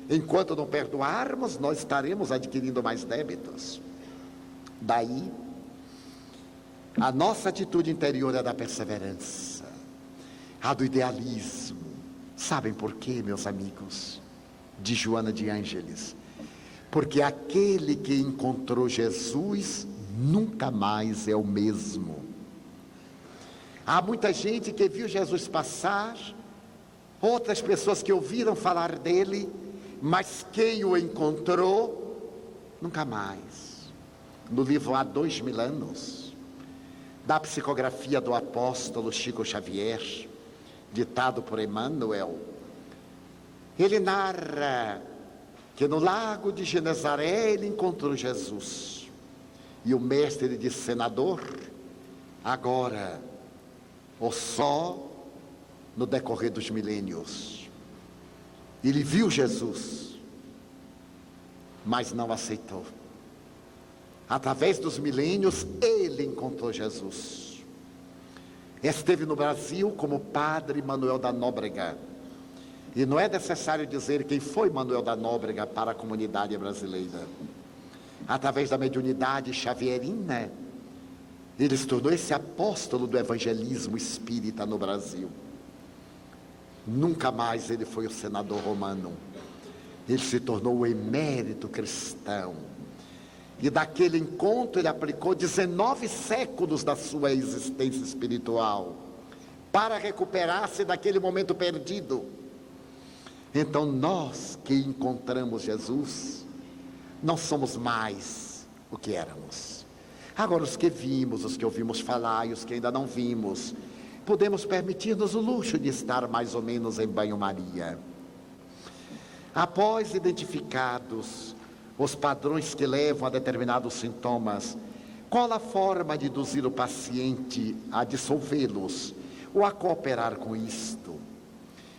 Enquanto não perdoarmos, nós estaremos adquirindo mais débitos. Daí, a nossa atitude interior é da perseverança, a do idealismo. Sabem por quê, meus amigos? De Joana de Ângeles. Porque aquele que encontrou Jesus nunca mais é o mesmo. Há muita gente que viu Jesus passar, outras pessoas que ouviram falar dele, mas quem o encontrou, nunca mais. No livro Há 2000 anos, da psicografia do apóstolo Chico Xavier, ditado por Emmanuel, ele narra que no lago de Genezaré ele encontrou Jesus. E o mestre lhe disse, senador, agora, ou só no decorrer dos milênios. Ele viu Jesus, mas não aceitou. Através dos milênios, ele encontrou Jesus. Esteve no Brasil como padre Manuel da Nóbrega. E não é necessário dizer quem foi Manuel da Nóbrega para a comunidade brasileira. Através da mediunidade xavierina, ele se tornou esse apóstolo do evangelismo espírita no Brasil. Nunca mais ele foi o senador romano. Ele se tornou o emérito cristão. E daquele encontro ele aplicou 19 séculos da sua existência espiritual para recuperar-se daquele momento perdido. Então nós que encontramos Jesus, não somos mais o que éramos. Agora os que vimos, os que ouvimos falar e os que ainda não vimos, podemos permitir-nos o luxo de estar mais ou menos em banho-maria. Após identificados os padrões que levam a determinados sintomas, qual a forma de induzir o paciente a dissolvê-los ou a cooperar com isto?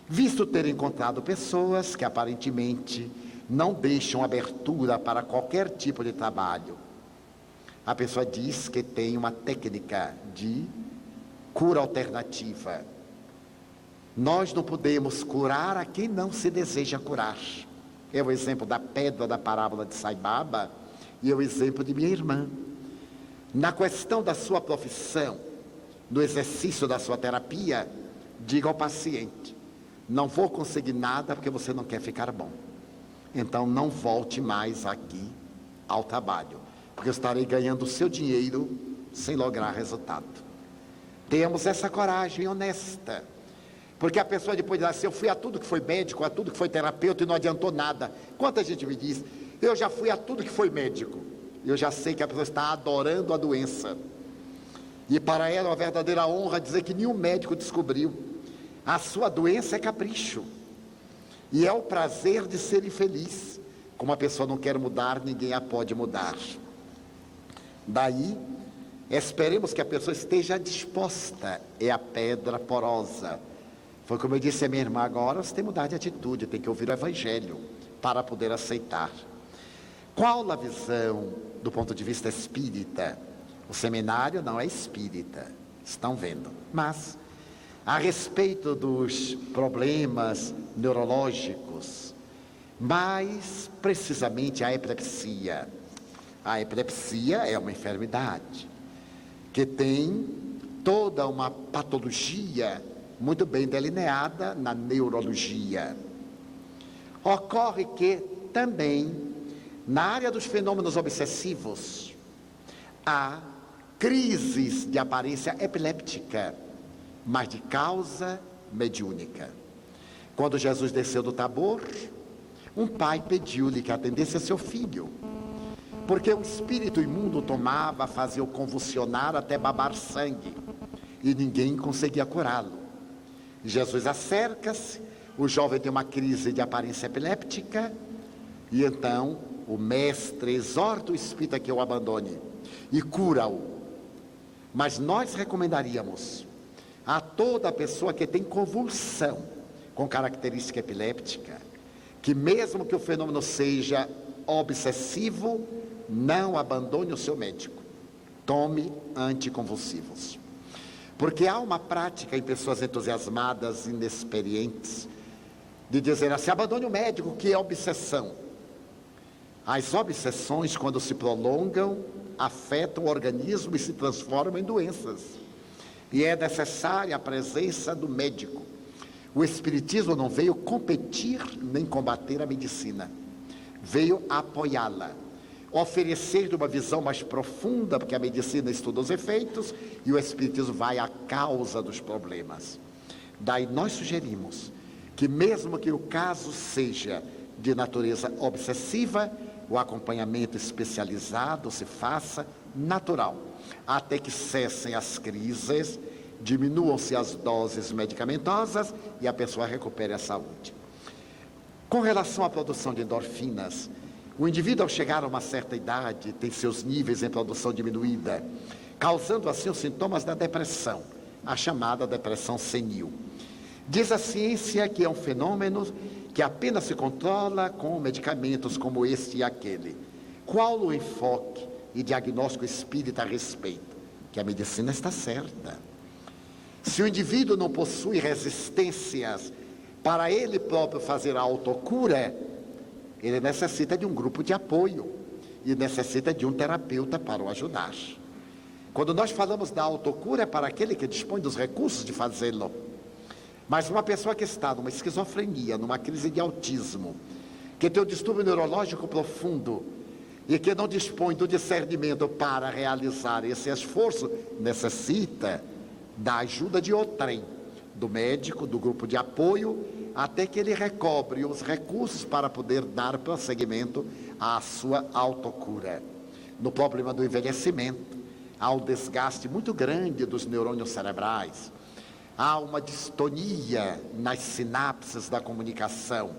Visto ter encontrado pessoas que aparentemente não deixam abertura para qualquer tipo de trabalho, a pessoa diz que tem uma técnica de cura alternativa. Nós não podemos curar a quem não se deseja curar. É o exemplo da pedra da parábola de Sai Baba e é o exemplo de minha irmã. Na questão da sua profissão, no exercício da sua terapia, diga ao paciente, não vou conseguir nada porque você não quer ficar bom. Então não volte mais aqui ao trabalho, porque eu estarei ganhando o seu dinheiro sem lograr resultado. Temos essa coragem honesta. Porque a pessoa depois diz assim, eu fui a tudo que foi médico, a tudo que foi terapeuta e não adiantou nada. Quanta gente me diz, eu já fui a tudo que foi médico. Eu já sei que a pessoa está adorando a doença. E para ela é uma verdadeira honra dizer que nenhum médico descobriu. A sua doença é capricho. E é o prazer de ser infeliz. Como a pessoa não quer mudar, ninguém a pode mudar. Daí, Esperemos que a pessoa esteja disposta, é a pedra porosa. Foi como eu disse a minha irmã agora, você tem que mudar de atitude, tem que ouvir o Evangelho para poder aceitar. Qual a visão do ponto de vista espírita? O seminário não é espírita, estão vendo. Mas, a respeito dos problemas neurológicos, mais precisamente a epilepsia. A epilepsia é uma enfermidade que tem toda uma patologia muito bem delineada na neurologia. Ocorre que também, na área dos fenômenos obsessivos, há crises de aparência epiléptica, mas de causa mediúnica. Quando Jesus desceu do Tabor, um pai pediu-lhe que atendesse a seu filho, porque o espírito imundo tomava, fazia-o convulsionar até babar sangue, e ninguém conseguia curá-lo. Jesus acerca-se, o jovem tem uma crise de aparência epiléptica, e então o mestre exorta o espírito a que o abandone e cura-o. Mas nós recomendaríamos a toda pessoa que tem convulsão com característica epiléptica, que mesmo que o fenômeno seja obsessivo, não abandone o seu médico, tome anticonvulsivos. Porque há uma prática em pessoas entusiasmadas, inexperientes, de dizer assim, abandone o médico, que é obsessão. As obsessões, quando se prolongam, afetam o organismo e se transformam em doenças. E é necessária a presença do médico. O Espiritismo não veio competir nem combater a medicina. Veio apoiá-la, oferecer uma visão mais profunda, porque a medicina estuda os efeitos e o Espiritismo vai à causa dos problemas. Daí nós sugerimos que mesmo que o caso seja de natureza obsessiva, o acompanhamento especializado se faça natural, até que cessem as crises, diminuam-se as doses medicamentosas e a pessoa recupere a saúde. Com relação à produção de endorfinas, o indivíduo, ao chegar a uma certa idade, tem seus níveis em produção diminuída, causando assim os sintomas da depressão, a chamada depressão senil. Diz a ciência que é um fenômeno que apenas se controla com medicamentos como este e aquele. Qual o enfoque e diagnóstico espírita a respeito? Que a medicina está certa. Se o indivíduo não possui resistências para ele próprio fazer a autocura, ele necessita de um grupo de apoio e necessita de um terapeuta para o ajudar. Quando nós falamos da autocura, é para aquele que dispõe dos recursos de fazê-lo. Mas uma pessoa que está numa esquizofrenia, numa crise de autismo, que tem um distúrbio neurológico profundo e que não dispõe do discernimento para realizar esse esforço, necessita da ajuda de outrem, do médico, do grupo de apoio, até que ele recobre os recursos para poder dar prosseguimento à sua autocura. No problema do envelhecimento, há um desgaste muito grande dos neurônios cerebrais, há uma distonia nas sinapses da comunicação.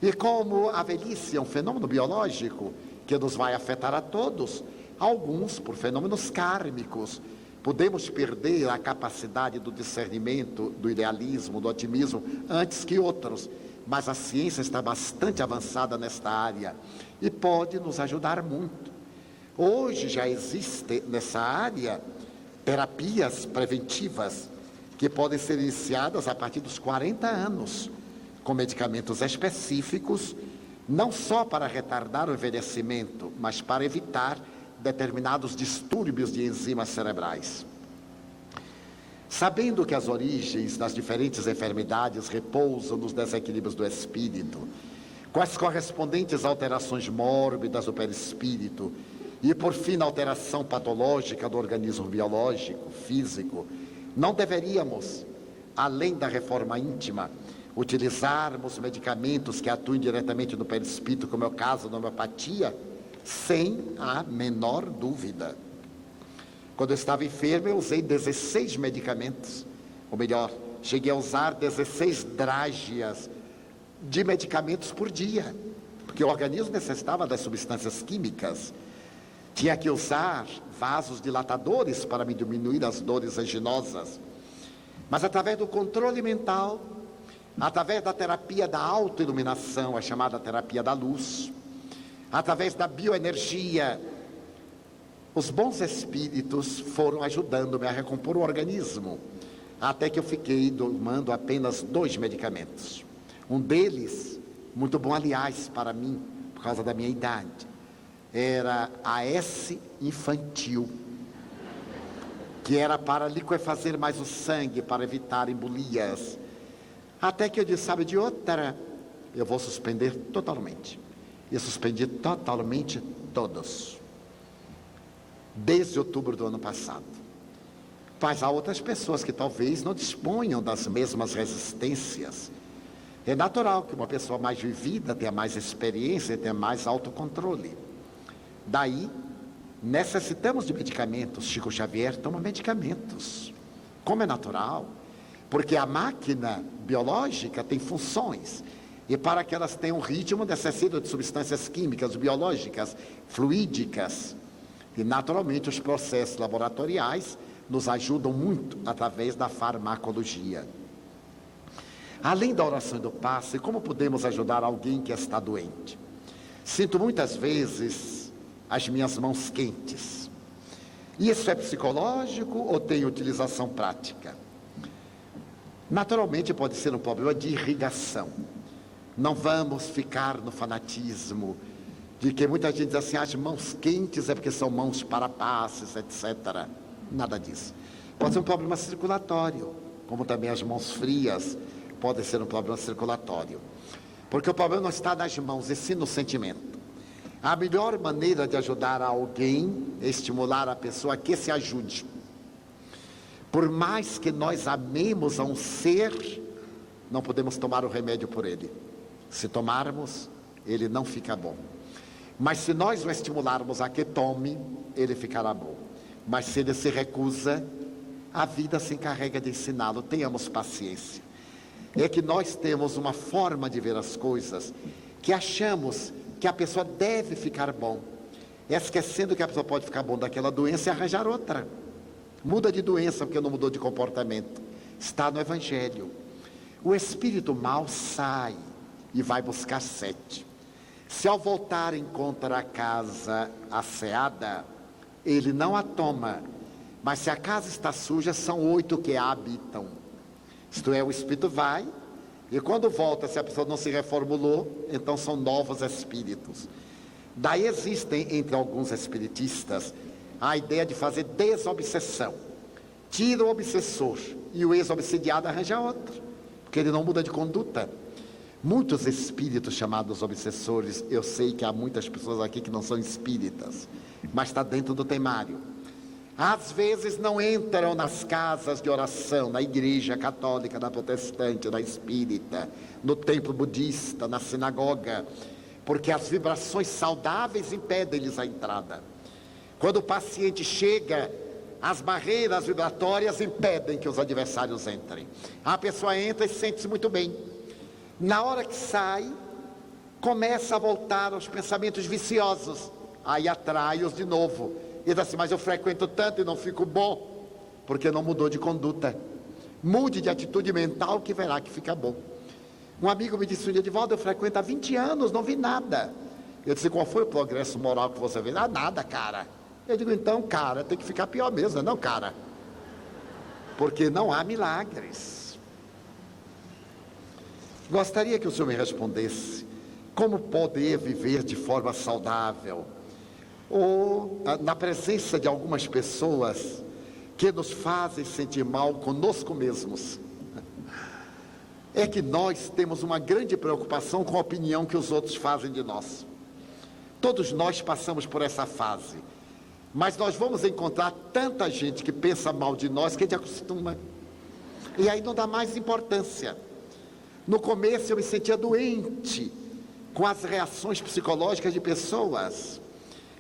E como a velhice é um fenômeno biológico que nos vai afetar a todos, alguns, por fenômenos kármicos, podemos perder a capacidade do discernimento, do idealismo, do otimismo, antes que outros. Mas a ciência está bastante avançada nesta área e pode nos ajudar muito. Hoje já existe nessa área terapias preventivas que podem ser iniciadas a partir dos 40 anos, com medicamentos específicos, não só para retardar o envelhecimento, mas para evitar determinados distúrbios de enzimas cerebrais. Sabendo que as origens das diferentes enfermidades repousam nos desequilíbrios do espírito, com as correspondentes alterações mórbidas do perispírito e, por fim, a alteração patológica do organismo biológico, físico, não deveríamos, além da reforma íntima, utilizarmos medicamentos que atuem diretamente no perispírito, como é o caso da homeopatia, sem a menor dúvida. Quando eu estava enfermo, eu usei 16 medicamentos, ou melhor, cheguei a usar 16 drágeas de medicamentos por dia, porque o organismo necessitava das substâncias químicas. Tinha que usar vasos dilatadores para me diminuir as dores anginosas. Mas através do controle mental, através da terapia da autoiluminação, a chamada terapia da luz, através da bioenergia, os bons espíritos foram ajudando-me a recompor o organismo, até que eu fiquei tomando apenas 2 medicamentos. Um deles, muito bom aliás para mim, por causa da minha idade, era AS infantil, que era para liquefazer mais o sangue, para evitar embolias. Até que eu disse, sabe de outra, eu vou suspender totalmente. E suspendi totalmente todos, desde outubro do ano passado. Mas há outras pessoas que talvez não disponham das mesmas resistências. É natural que uma pessoa mais vivida tenha mais experiência, tenha mais autocontrole. Daí, necessitamos de medicamentos. Chico Xavier toma medicamentos, como é natural, porque a máquina biológica tem funções, e para que elas tenham ritmo, necessitam de substâncias químicas, biológicas, fluídicas, e naturalmente os processos laboratoriais nos ajudam muito através da farmacologia. Além da oração e do passe, como podemos ajudar alguém que está doente? Sinto muitas vezes as minhas mãos quentes. Isso é psicológico ou tem utilização prática? Naturalmente pode ser um problema de irrigação. Não vamos ficar no fanatismo de que muita gente diz assim, as mãos quentes é porque são mãos para passes, etc. Nada disso. Pode ser um problema circulatório, como também as mãos frias podem ser um problema circulatório. Porque o problema não está nas mãos, e sim no sentimento. A melhor maneira de ajudar alguém é estimular a pessoa a que se ajude. Por mais que nós amemos a um ser, não podemos tomar o remédio por ele. Se tomarmos, ele não fica bom. Mas se nós o estimularmos a que tome, ele ficará bom. Mas se ele se recusa, a vida se encarrega de ensiná-lo. Tenhamos paciência. É que nós temos uma forma de ver as coisas que achamos que a pessoa deve ficar bom, esquecendo que a pessoa pode ficar bom daquela doença e arranjar outra. Muda de doença porque não mudou de comportamento. Está no Evangelho. O espírito mau sai e vai buscar 7. Se ao voltar encontra a casa asseada, ele não a toma. Mas se a casa está suja, são 8 que a habitam. Isto é, o espírito vai, e quando volta, se a pessoa não se reformulou, então são novos espíritos. Daí existem, entre alguns espiritistas, a ideia de fazer desobsessão. Tira o obsessor e o ex-obsidiado arranja outro, porque ele não muda de conduta. Muitos espíritos chamados obsessores, eu sei que há muitas pessoas aqui que não são espíritas, mas está dentro do temário. Às vezes não entram nas casas de oração, na igreja católica, na protestante, na espírita, no templo budista, na sinagoga, porque as vibrações saudáveis impedem-lhes a entrada. Quando o paciente chega, as barreiras vibratórias impedem que os adversários entrem. A pessoa entra e sente-se muito bem. Na hora que sai, começa a voltar aos pensamentos viciosos, aí atrai-os de novo. E diz assim, mas eu frequento tanto e não fico bom, porque não mudou de conduta. Mude de atitude mental que verá que fica bom. Um amigo me disse um dia, Divaldo, eu frequento há 20 anos, não vi nada. Eu disse, qual foi o progresso moral que você vê? Ah, nada, cara. Eu digo, então, cara, tem que ficar pior mesmo, não, cara? Porque não há milagres. Gostaria que o senhor me respondesse, como poder viver de forma saudável, ou na presença de algumas pessoas que nos fazem sentir mal conosco mesmos. É que nós temos uma grande preocupação com a opinião que os outros fazem de nós. Todos nós passamos por essa fase, mas nós vamos encontrar tanta gente que pensa mal de nós que a gente acostuma, e aí não dá mais importância. No começo eu me sentia doente com as reações psicológicas de pessoas.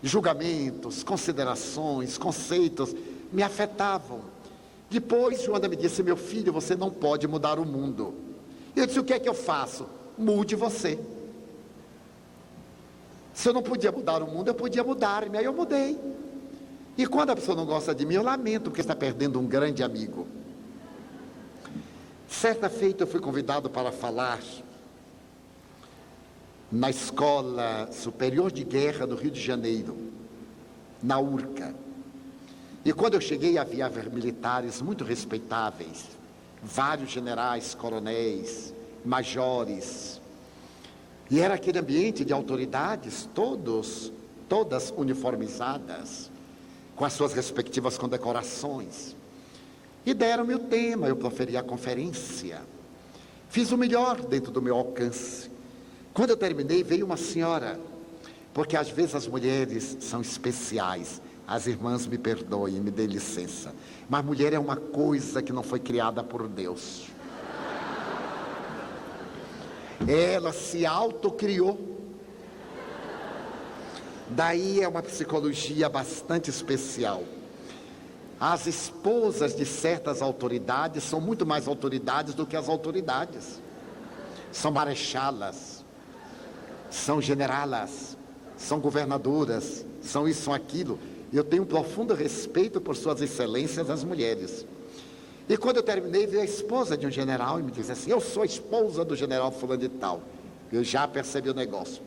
Julgamentos, considerações, conceitos me afetavam. Depois Joana me disse, meu filho, você não pode mudar o mundo. Eu disse, o que é que eu faço? Mude você. Se eu não podia mudar o mundo, eu podia mudar-me, aí eu mudei. E quando a pessoa não gosta de mim, eu lamento, porque está perdendo um grande amigo. Certa feita eu fui convidado para falar na Escola Superior de Guerra do Rio de Janeiro, na URCA. E quando eu cheguei, havia militares muito respeitáveis, vários generais, coronéis, majores. E era aquele ambiente de autoridades, todas uniformizadas, com as suas respectivas condecorações. E deram-me o tema, eu proferi a conferência. Fiz o melhor dentro do meu alcance. Quando eu terminei, veio uma senhora, porque às vezes as mulheres são especiais. As irmãs me perdoem, me dêem licença. Mas mulher é uma coisa que não foi criada por Deus. Ela se autocriou. Daí é uma psicologia bastante especial. As esposas de certas autoridades são muito mais autoridades do que as autoridades. São marechalas, são generalas, são governadoras, são isso, são aquilo. Eu tenho um profundo respeito por suas excelências, as mulheres. E quando eu terminei, veio a esposa de um general e me disse assim: eu sou a esposa do general fulano de tal. Eu já percebi o negócio.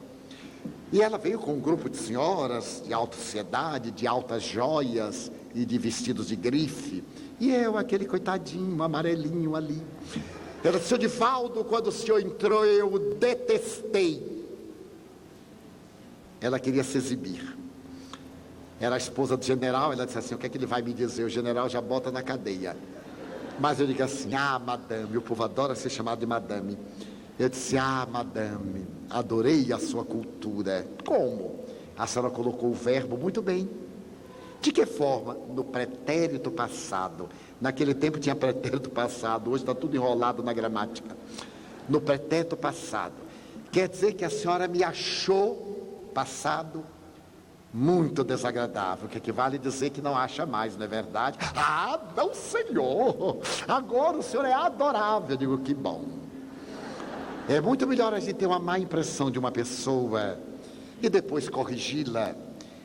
E ela veio com um grupo de senhoras de alta sociedade, de altas joias e de vestidos de grife. E eu, aquele coitadinho, amarelinho ali. Ela disse: Sr. Divaldo, quando o senhor entrou, eu detestei. Ela queria se exibir. Era a esposa do general. Ela disse assim: o que é que ele vai me dizer? O general já bota na cadeia. Mas eu digo assim: ah, madame, o povo adora ser chamado de madame. Eu disse: ah, madame, adorei a sua cultura. Como? A senhora colocou o verbo muito bem. De que forma? No pretérito passado. Naquele tempo tinha pretérito passado, hoje está tudo enrolado na gramática. No pretérito passado. Quer dizer que a senhora me achou passado muito desagradável, que equivale a dizer que não acha mais, não é verdade? Ah, não, senhor, agora o senhor é adorável. Eu digo: que bom. É muito melhor a gente ter uma má impressão de uma pessoa e depois corrigi-la,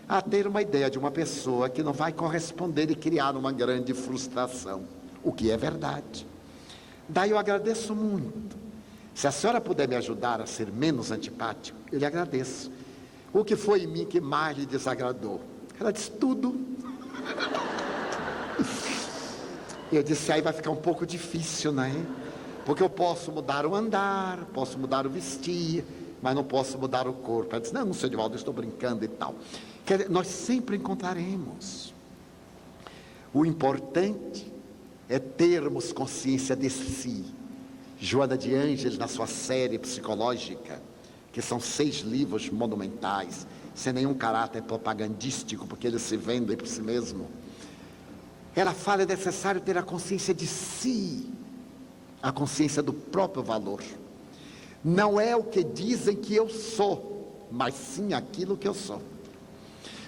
a ter uma ideia de uma pessoa que não vai corresponder e criar uma grande frustração, o que é verdade. Daí eu agradeço muito. Se a senhora puder me ajudar a ser menos antipático, eu lhe agradeço. O que foi em mim que mais lhe desagradou? Ela disse: tudo. Eu disse: aí vai ficar um pouco difícil, né? Porque eu posso mudar o andar, posso mudar o vestir, mas não posso mudar o corpo. Ela disse: não, Sr. Divaldo, eu estou brincando e tal. Quer dizer, nós sempre encontraremos. O importante é termos consciência de si. Joana de Ângeles, na sua série psicológica, que são 6 livros monumentais, sem nenhum caráter propagandístico, porque eles se vendem por si mesmo, ela fala: é necessário ter a consciência de si, a consciência do próprio valor. Não é o que dizem que eu sou, mas sim aquilo que eu sou.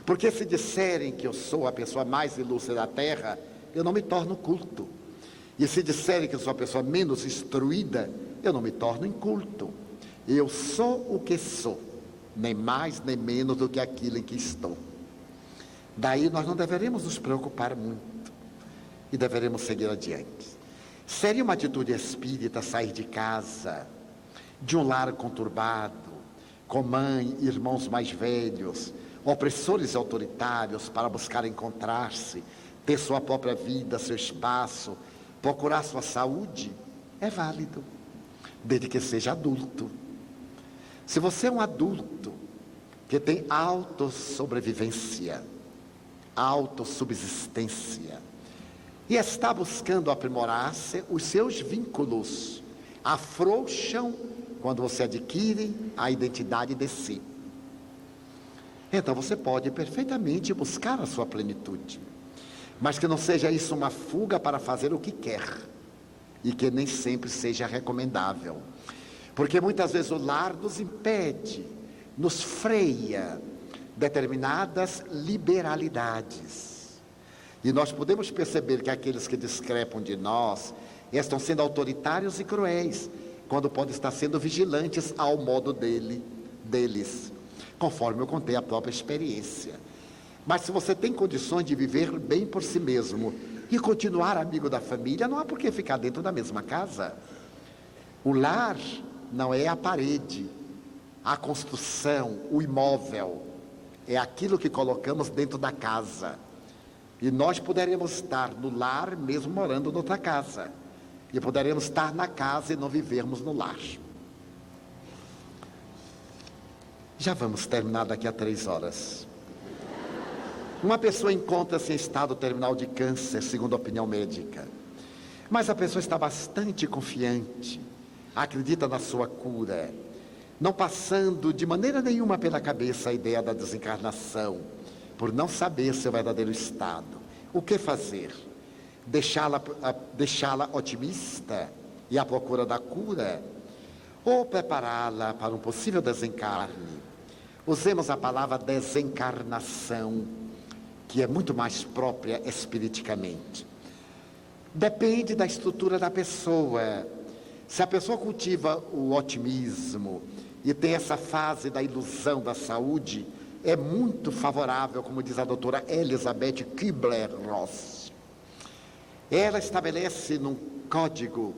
Porque se disserem que eu sou a pessoa mais ilustre da terra, eu não me torno culto. E se disserem que eu sou a pessoa menos instruída, eu não me torno inculto. Eu sou o que sou, nem mais nem menos do que aquilo em que estou. Daí nós não deveremos nos preocupar muito e deveremos seguir adiante. Seria uma atitude espírita sair de casa, de um lar conturbado, com mãe, irmãos mais velhos, opressores e autoritários, para buscar encontrar-se, ter sua própria vida, seu espaço, procurar sua saúde? É válido, desde que seja adulto. Se você é um adulto que tem autossobrevivência, autossubsistência, e está buscando aprimorar-se, os seus vínculos afrouxam quando você adquire a identidade de si. Então você pode perfeitamente buscar a sua plenitude, mas que não seja isso uma fuga para fazer o que quer, e que nem sempre seja recomendável. Porque muitas vezes o lar nos impede, nos freia determinadas liberalidades. E nós podemos perceber que aqueles que discrepam de nós estão sendo autoritários e cruéis, quando podem estar sendo vigilantes ao modo deles. conforme eu contei a própria experiência. Mas se você tem condições de viver bem por si mesmo e continuar amigo da família, não há por que ficar dentro da mesma casa. O lar não é a parede, a construção, o imóvel. É aquilo que colocamos dentro da casa. E nós poderemos estar no lar mesmo morando em outra casa. E poderemos estar na casa e não vivermos no lar. Já vamos terminar daqui a 3 horas. Uma pessoa encontra-se em estado terminal de câncer, segundo a opinião médica. Mas a pessoa está bastante confiante, acredita na sua cura, não passando de maneira nenhuma pela cabeça a ideia da desencarnação, por não saber seu verdadeiro estado. O que fazer? Deixá-la otimista e à procura da cura? Ou prepará-la para um possível desencarne? Usemos a palavra desencarnação, que é muito mais própria espiriticamente. Depende da estrutura da pessoa. Se a pessoa cultiva o otimismo e tem essa fase da ilusão da saúde, é muito favorável, como diz a doutora Elizabeth Kübler-Ross. Ela estabelece num código,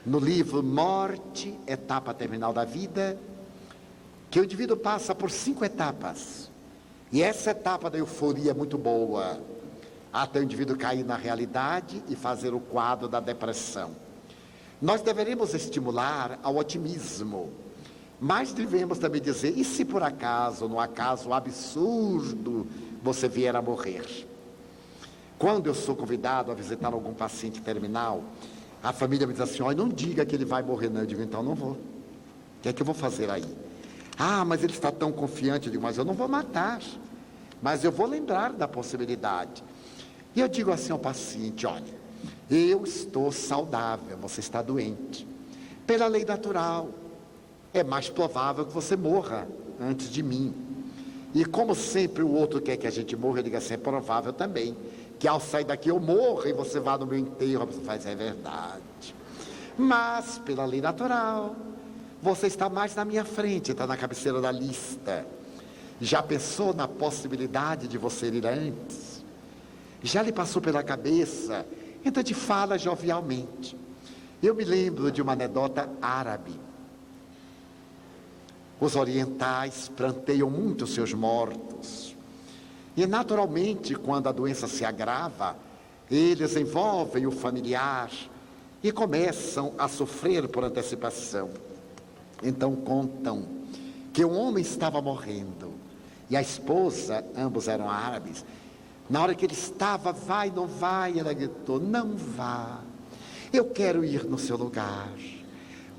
no livro Morte, Etapa Terminal da Vida, que o indivíduo passa por 5 etapas. E essa etapa da euforia é muito boa, até o indivíduo cair na realidade e fazer o quadro da depressão. Nós deveríamos estimular ao otimismo, mas devemos também dizer, e se por acaso, no acaso absurdo, você vier a morrer? Quando eu sou convidado a visitar algum paciente terminal, a família me diz assim, olha, não diga que ele vai morrer, não. Eu digo, então não vou. O que é que eu vou fazer aí? Ah, mas ele está tão confiante. Eu digo, mas eu não vou matar, mas eu vou lembrar da possibilidade. E eu digo assim ao paciente, olha, eu estou saudável, você está doente. Pela lei natural, é mais provável que você morra antes de mim. E como sempre o outro quer que a gente morra, eu digo assim, é provável também que ao sair daqui eu morra e você vá no meu enterro. Você faz, é verdade. Mas, pela lei natural, você está mais na minha frente, está na cabeceira da lista. Já pensou na possibilidade de você ir antes? Já lhe passou pela cabeça? Então te fala jovialmente. Eu me lembro de uma anedota árabe. Os orientais pranteiam muito seus mortos. E naturalmente, quando a doença se agrava, eles envolvem o familiar e começam a sofrer por antecipação. Então contam que um homem estava morrendo e a esposa, ambos eram árabes, na hora que ele estava, vai, não vai, ela gritou, não vá, eu quero ir no seu lugar,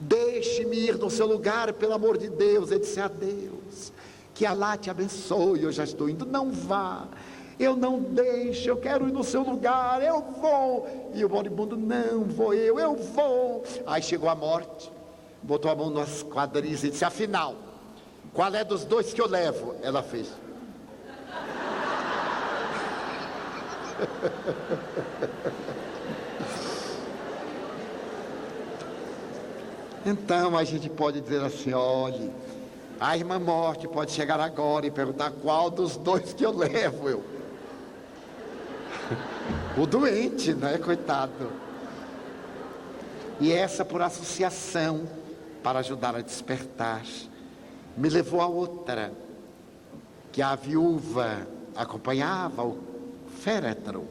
deixe-me ir no seu lugar, pelo amor de Deus. Ele disse, adeus, que Alá te abençoe, eu já estou indo, não vá, eu não deixo, eu quero ir no seu lugar, eu vou. E o moribundo, não vou eu vou. Aí chegou a morte, botou a mão nas quadris e disse, afinal, qual é dos dois que eu levo? Ela fez. Então a gente pode dizer assim, olhe, a irmã morte pode chegar agora e perguntar qual dos dois que eu levo. O doente, né, coitado. E essa por associação, para ajudar a despertar, me levou a outra, que a viúva acompanhava o féretro,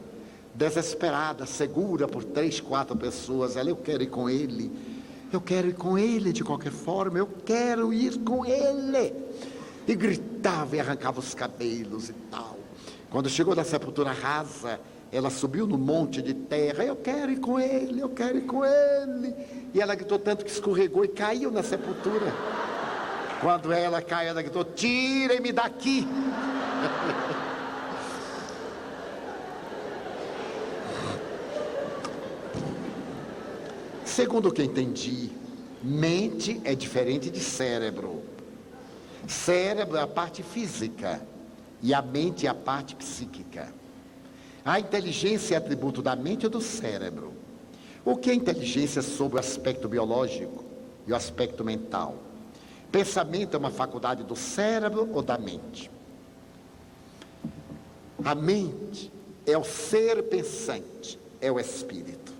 desesperada, segura por 3, 4 pessoas. Ela, eu quero ir com ele, eu quero ir com ele de qualquer forma, eu quero ir com ele. E gritava e arrancava os cabelos e tal. Quando chegou na sepultura rasa, ela subiu no monte de terra, eu quero ir com ele, eu quero ir com ele. E ela gritou tanto que escorregou e caiu na sepultura. Quando ela caiu, ela gritou, tirem-me daqui. Segundo o que entendi, mente é diferente de cérebro. Cérebro é a parte física e a mente é a parte psíquica. A inteligência é atributo da mente ou do cérebro. O que é inteligência sob o aspecto biológico e o aspecto mental? Pensamento é uma faculdade do cérebro ou da mente? A mente é o ser pensante, é o espírito.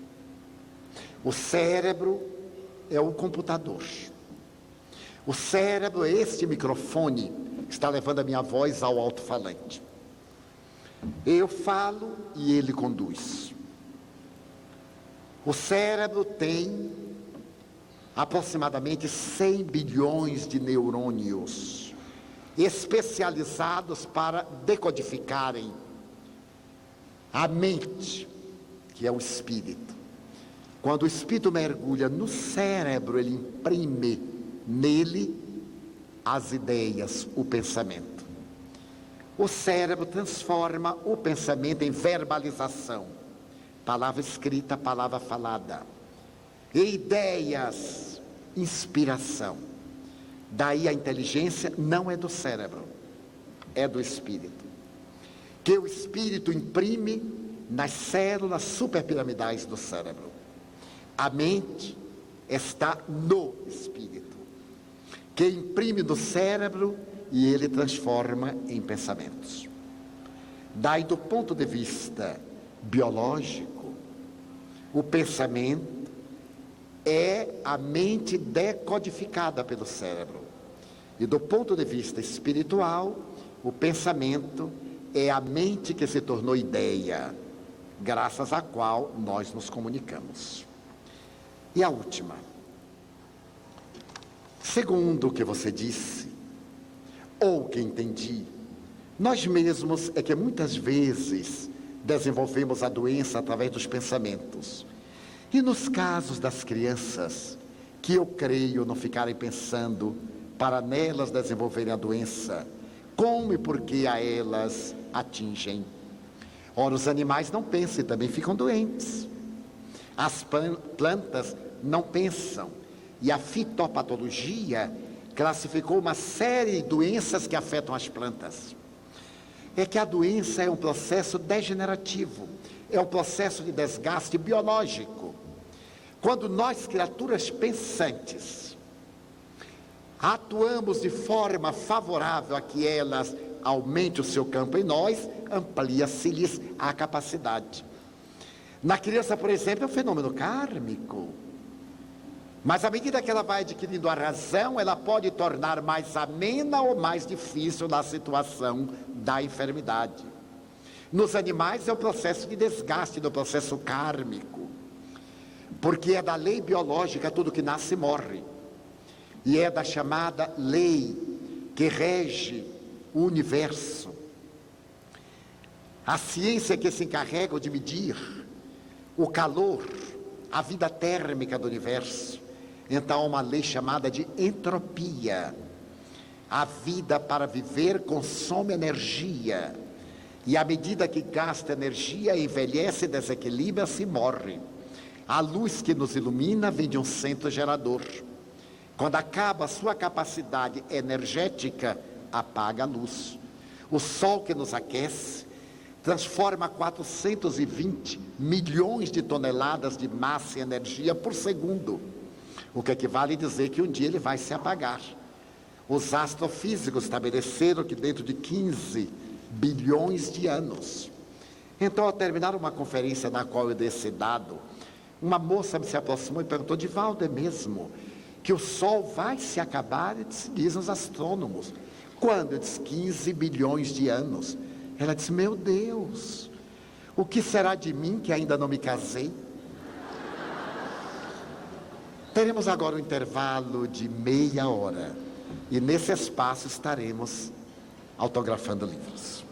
O cérebro é o computador. O cérebro é este microfone que está levando a minha voz ao alto-falante. Eu falo e ele conduz. O cérebro tem aproximadamente 100 bilhões de neurônios especializados para decodificarem a mente, que é o espírito. Quando o espírito mergulha no cérebro, ele imprime nele as ideias, o pensamento. O cérebro transforma o pensamento em verbalização, palavra escrita, palavra falada, e ideias, inspiração. Daí a inteligência não é do cérebro, é do espírito, que o espírito imprime nas células superpiramidais do cérebro. A mente está no espírito, que imprime no cérebro e ele transforma em pensamentos. Daí, do ponto de vista biológico, o pensamento é a mente decodificada pelo cérebro. E do ponto de vista espiritual, o pensamento é a mente que se tornou ideia, graças à qual nós nos comunicamos. E a última. Segundo o que você disse, ou que entendi, nós mesmos é que muitas vezes desenvolvemos a doença através dos pensamentos. E nos casos das crianças, que eu creio não ficarem pensando para nelas desenvolverem a doença, como e por que a elas atingem. Ora, os animais não pensam e também ficam doentes. As plantas não pensam. E a fitopatologia classificou uma série de doenças que afetam as plantas. É que a doença é um processo degenerativo, é um processo de desgaste biológico. Quando nós, criaturas pensantes, atuamos de forma favorável a que elas aumentem o seu campo em nós, amplia-se-lhes a capacidade. Na criança, por exemplo, é um fenômeno kármico. Mas à medida que ela vai adquirindo a razão, ela pode tornar mais amena ou mais difícil na situação da enfermidade. Nos animais é o processo de desgaste, do processo kármico. Porque é da lei biológica tudo que nasce morre. E é da chamada lei que rege o universo. A ciência que se encarrega de medir o calor, a vida térmica do universo. Então, há uma lei chamada de entropia. A vida, para viver, consome energia. E à medida que gasta energia, envelhece, desequilibra-se e morre. A luz que nos ilumina vem de um centro gerador. Quando acaba a sua capacidade energética, apaga a luz. O sol que nos aquece transforma 420 milhões de toneladas de massa e energia por segundo. O que equivale a dizer que um dia ele vai se apagar. Os astrofísicos estabeleceram que dentro de 15 bilhões de anos. Então, ao terminar uma conferência na qual eu dei esse dado, uma moça me se aproximou e perguntou: Divaldo, é mesmo que o Sol vai se acabar? Dizem os astrônomos. Quando? Eu disse: 15 bilhões de anos. Ela disse: meu Deus, o que será de mim que ainda não me casei? Teremos agora um intervalo de meia hora. E nesse espaço estaremos autografando livros.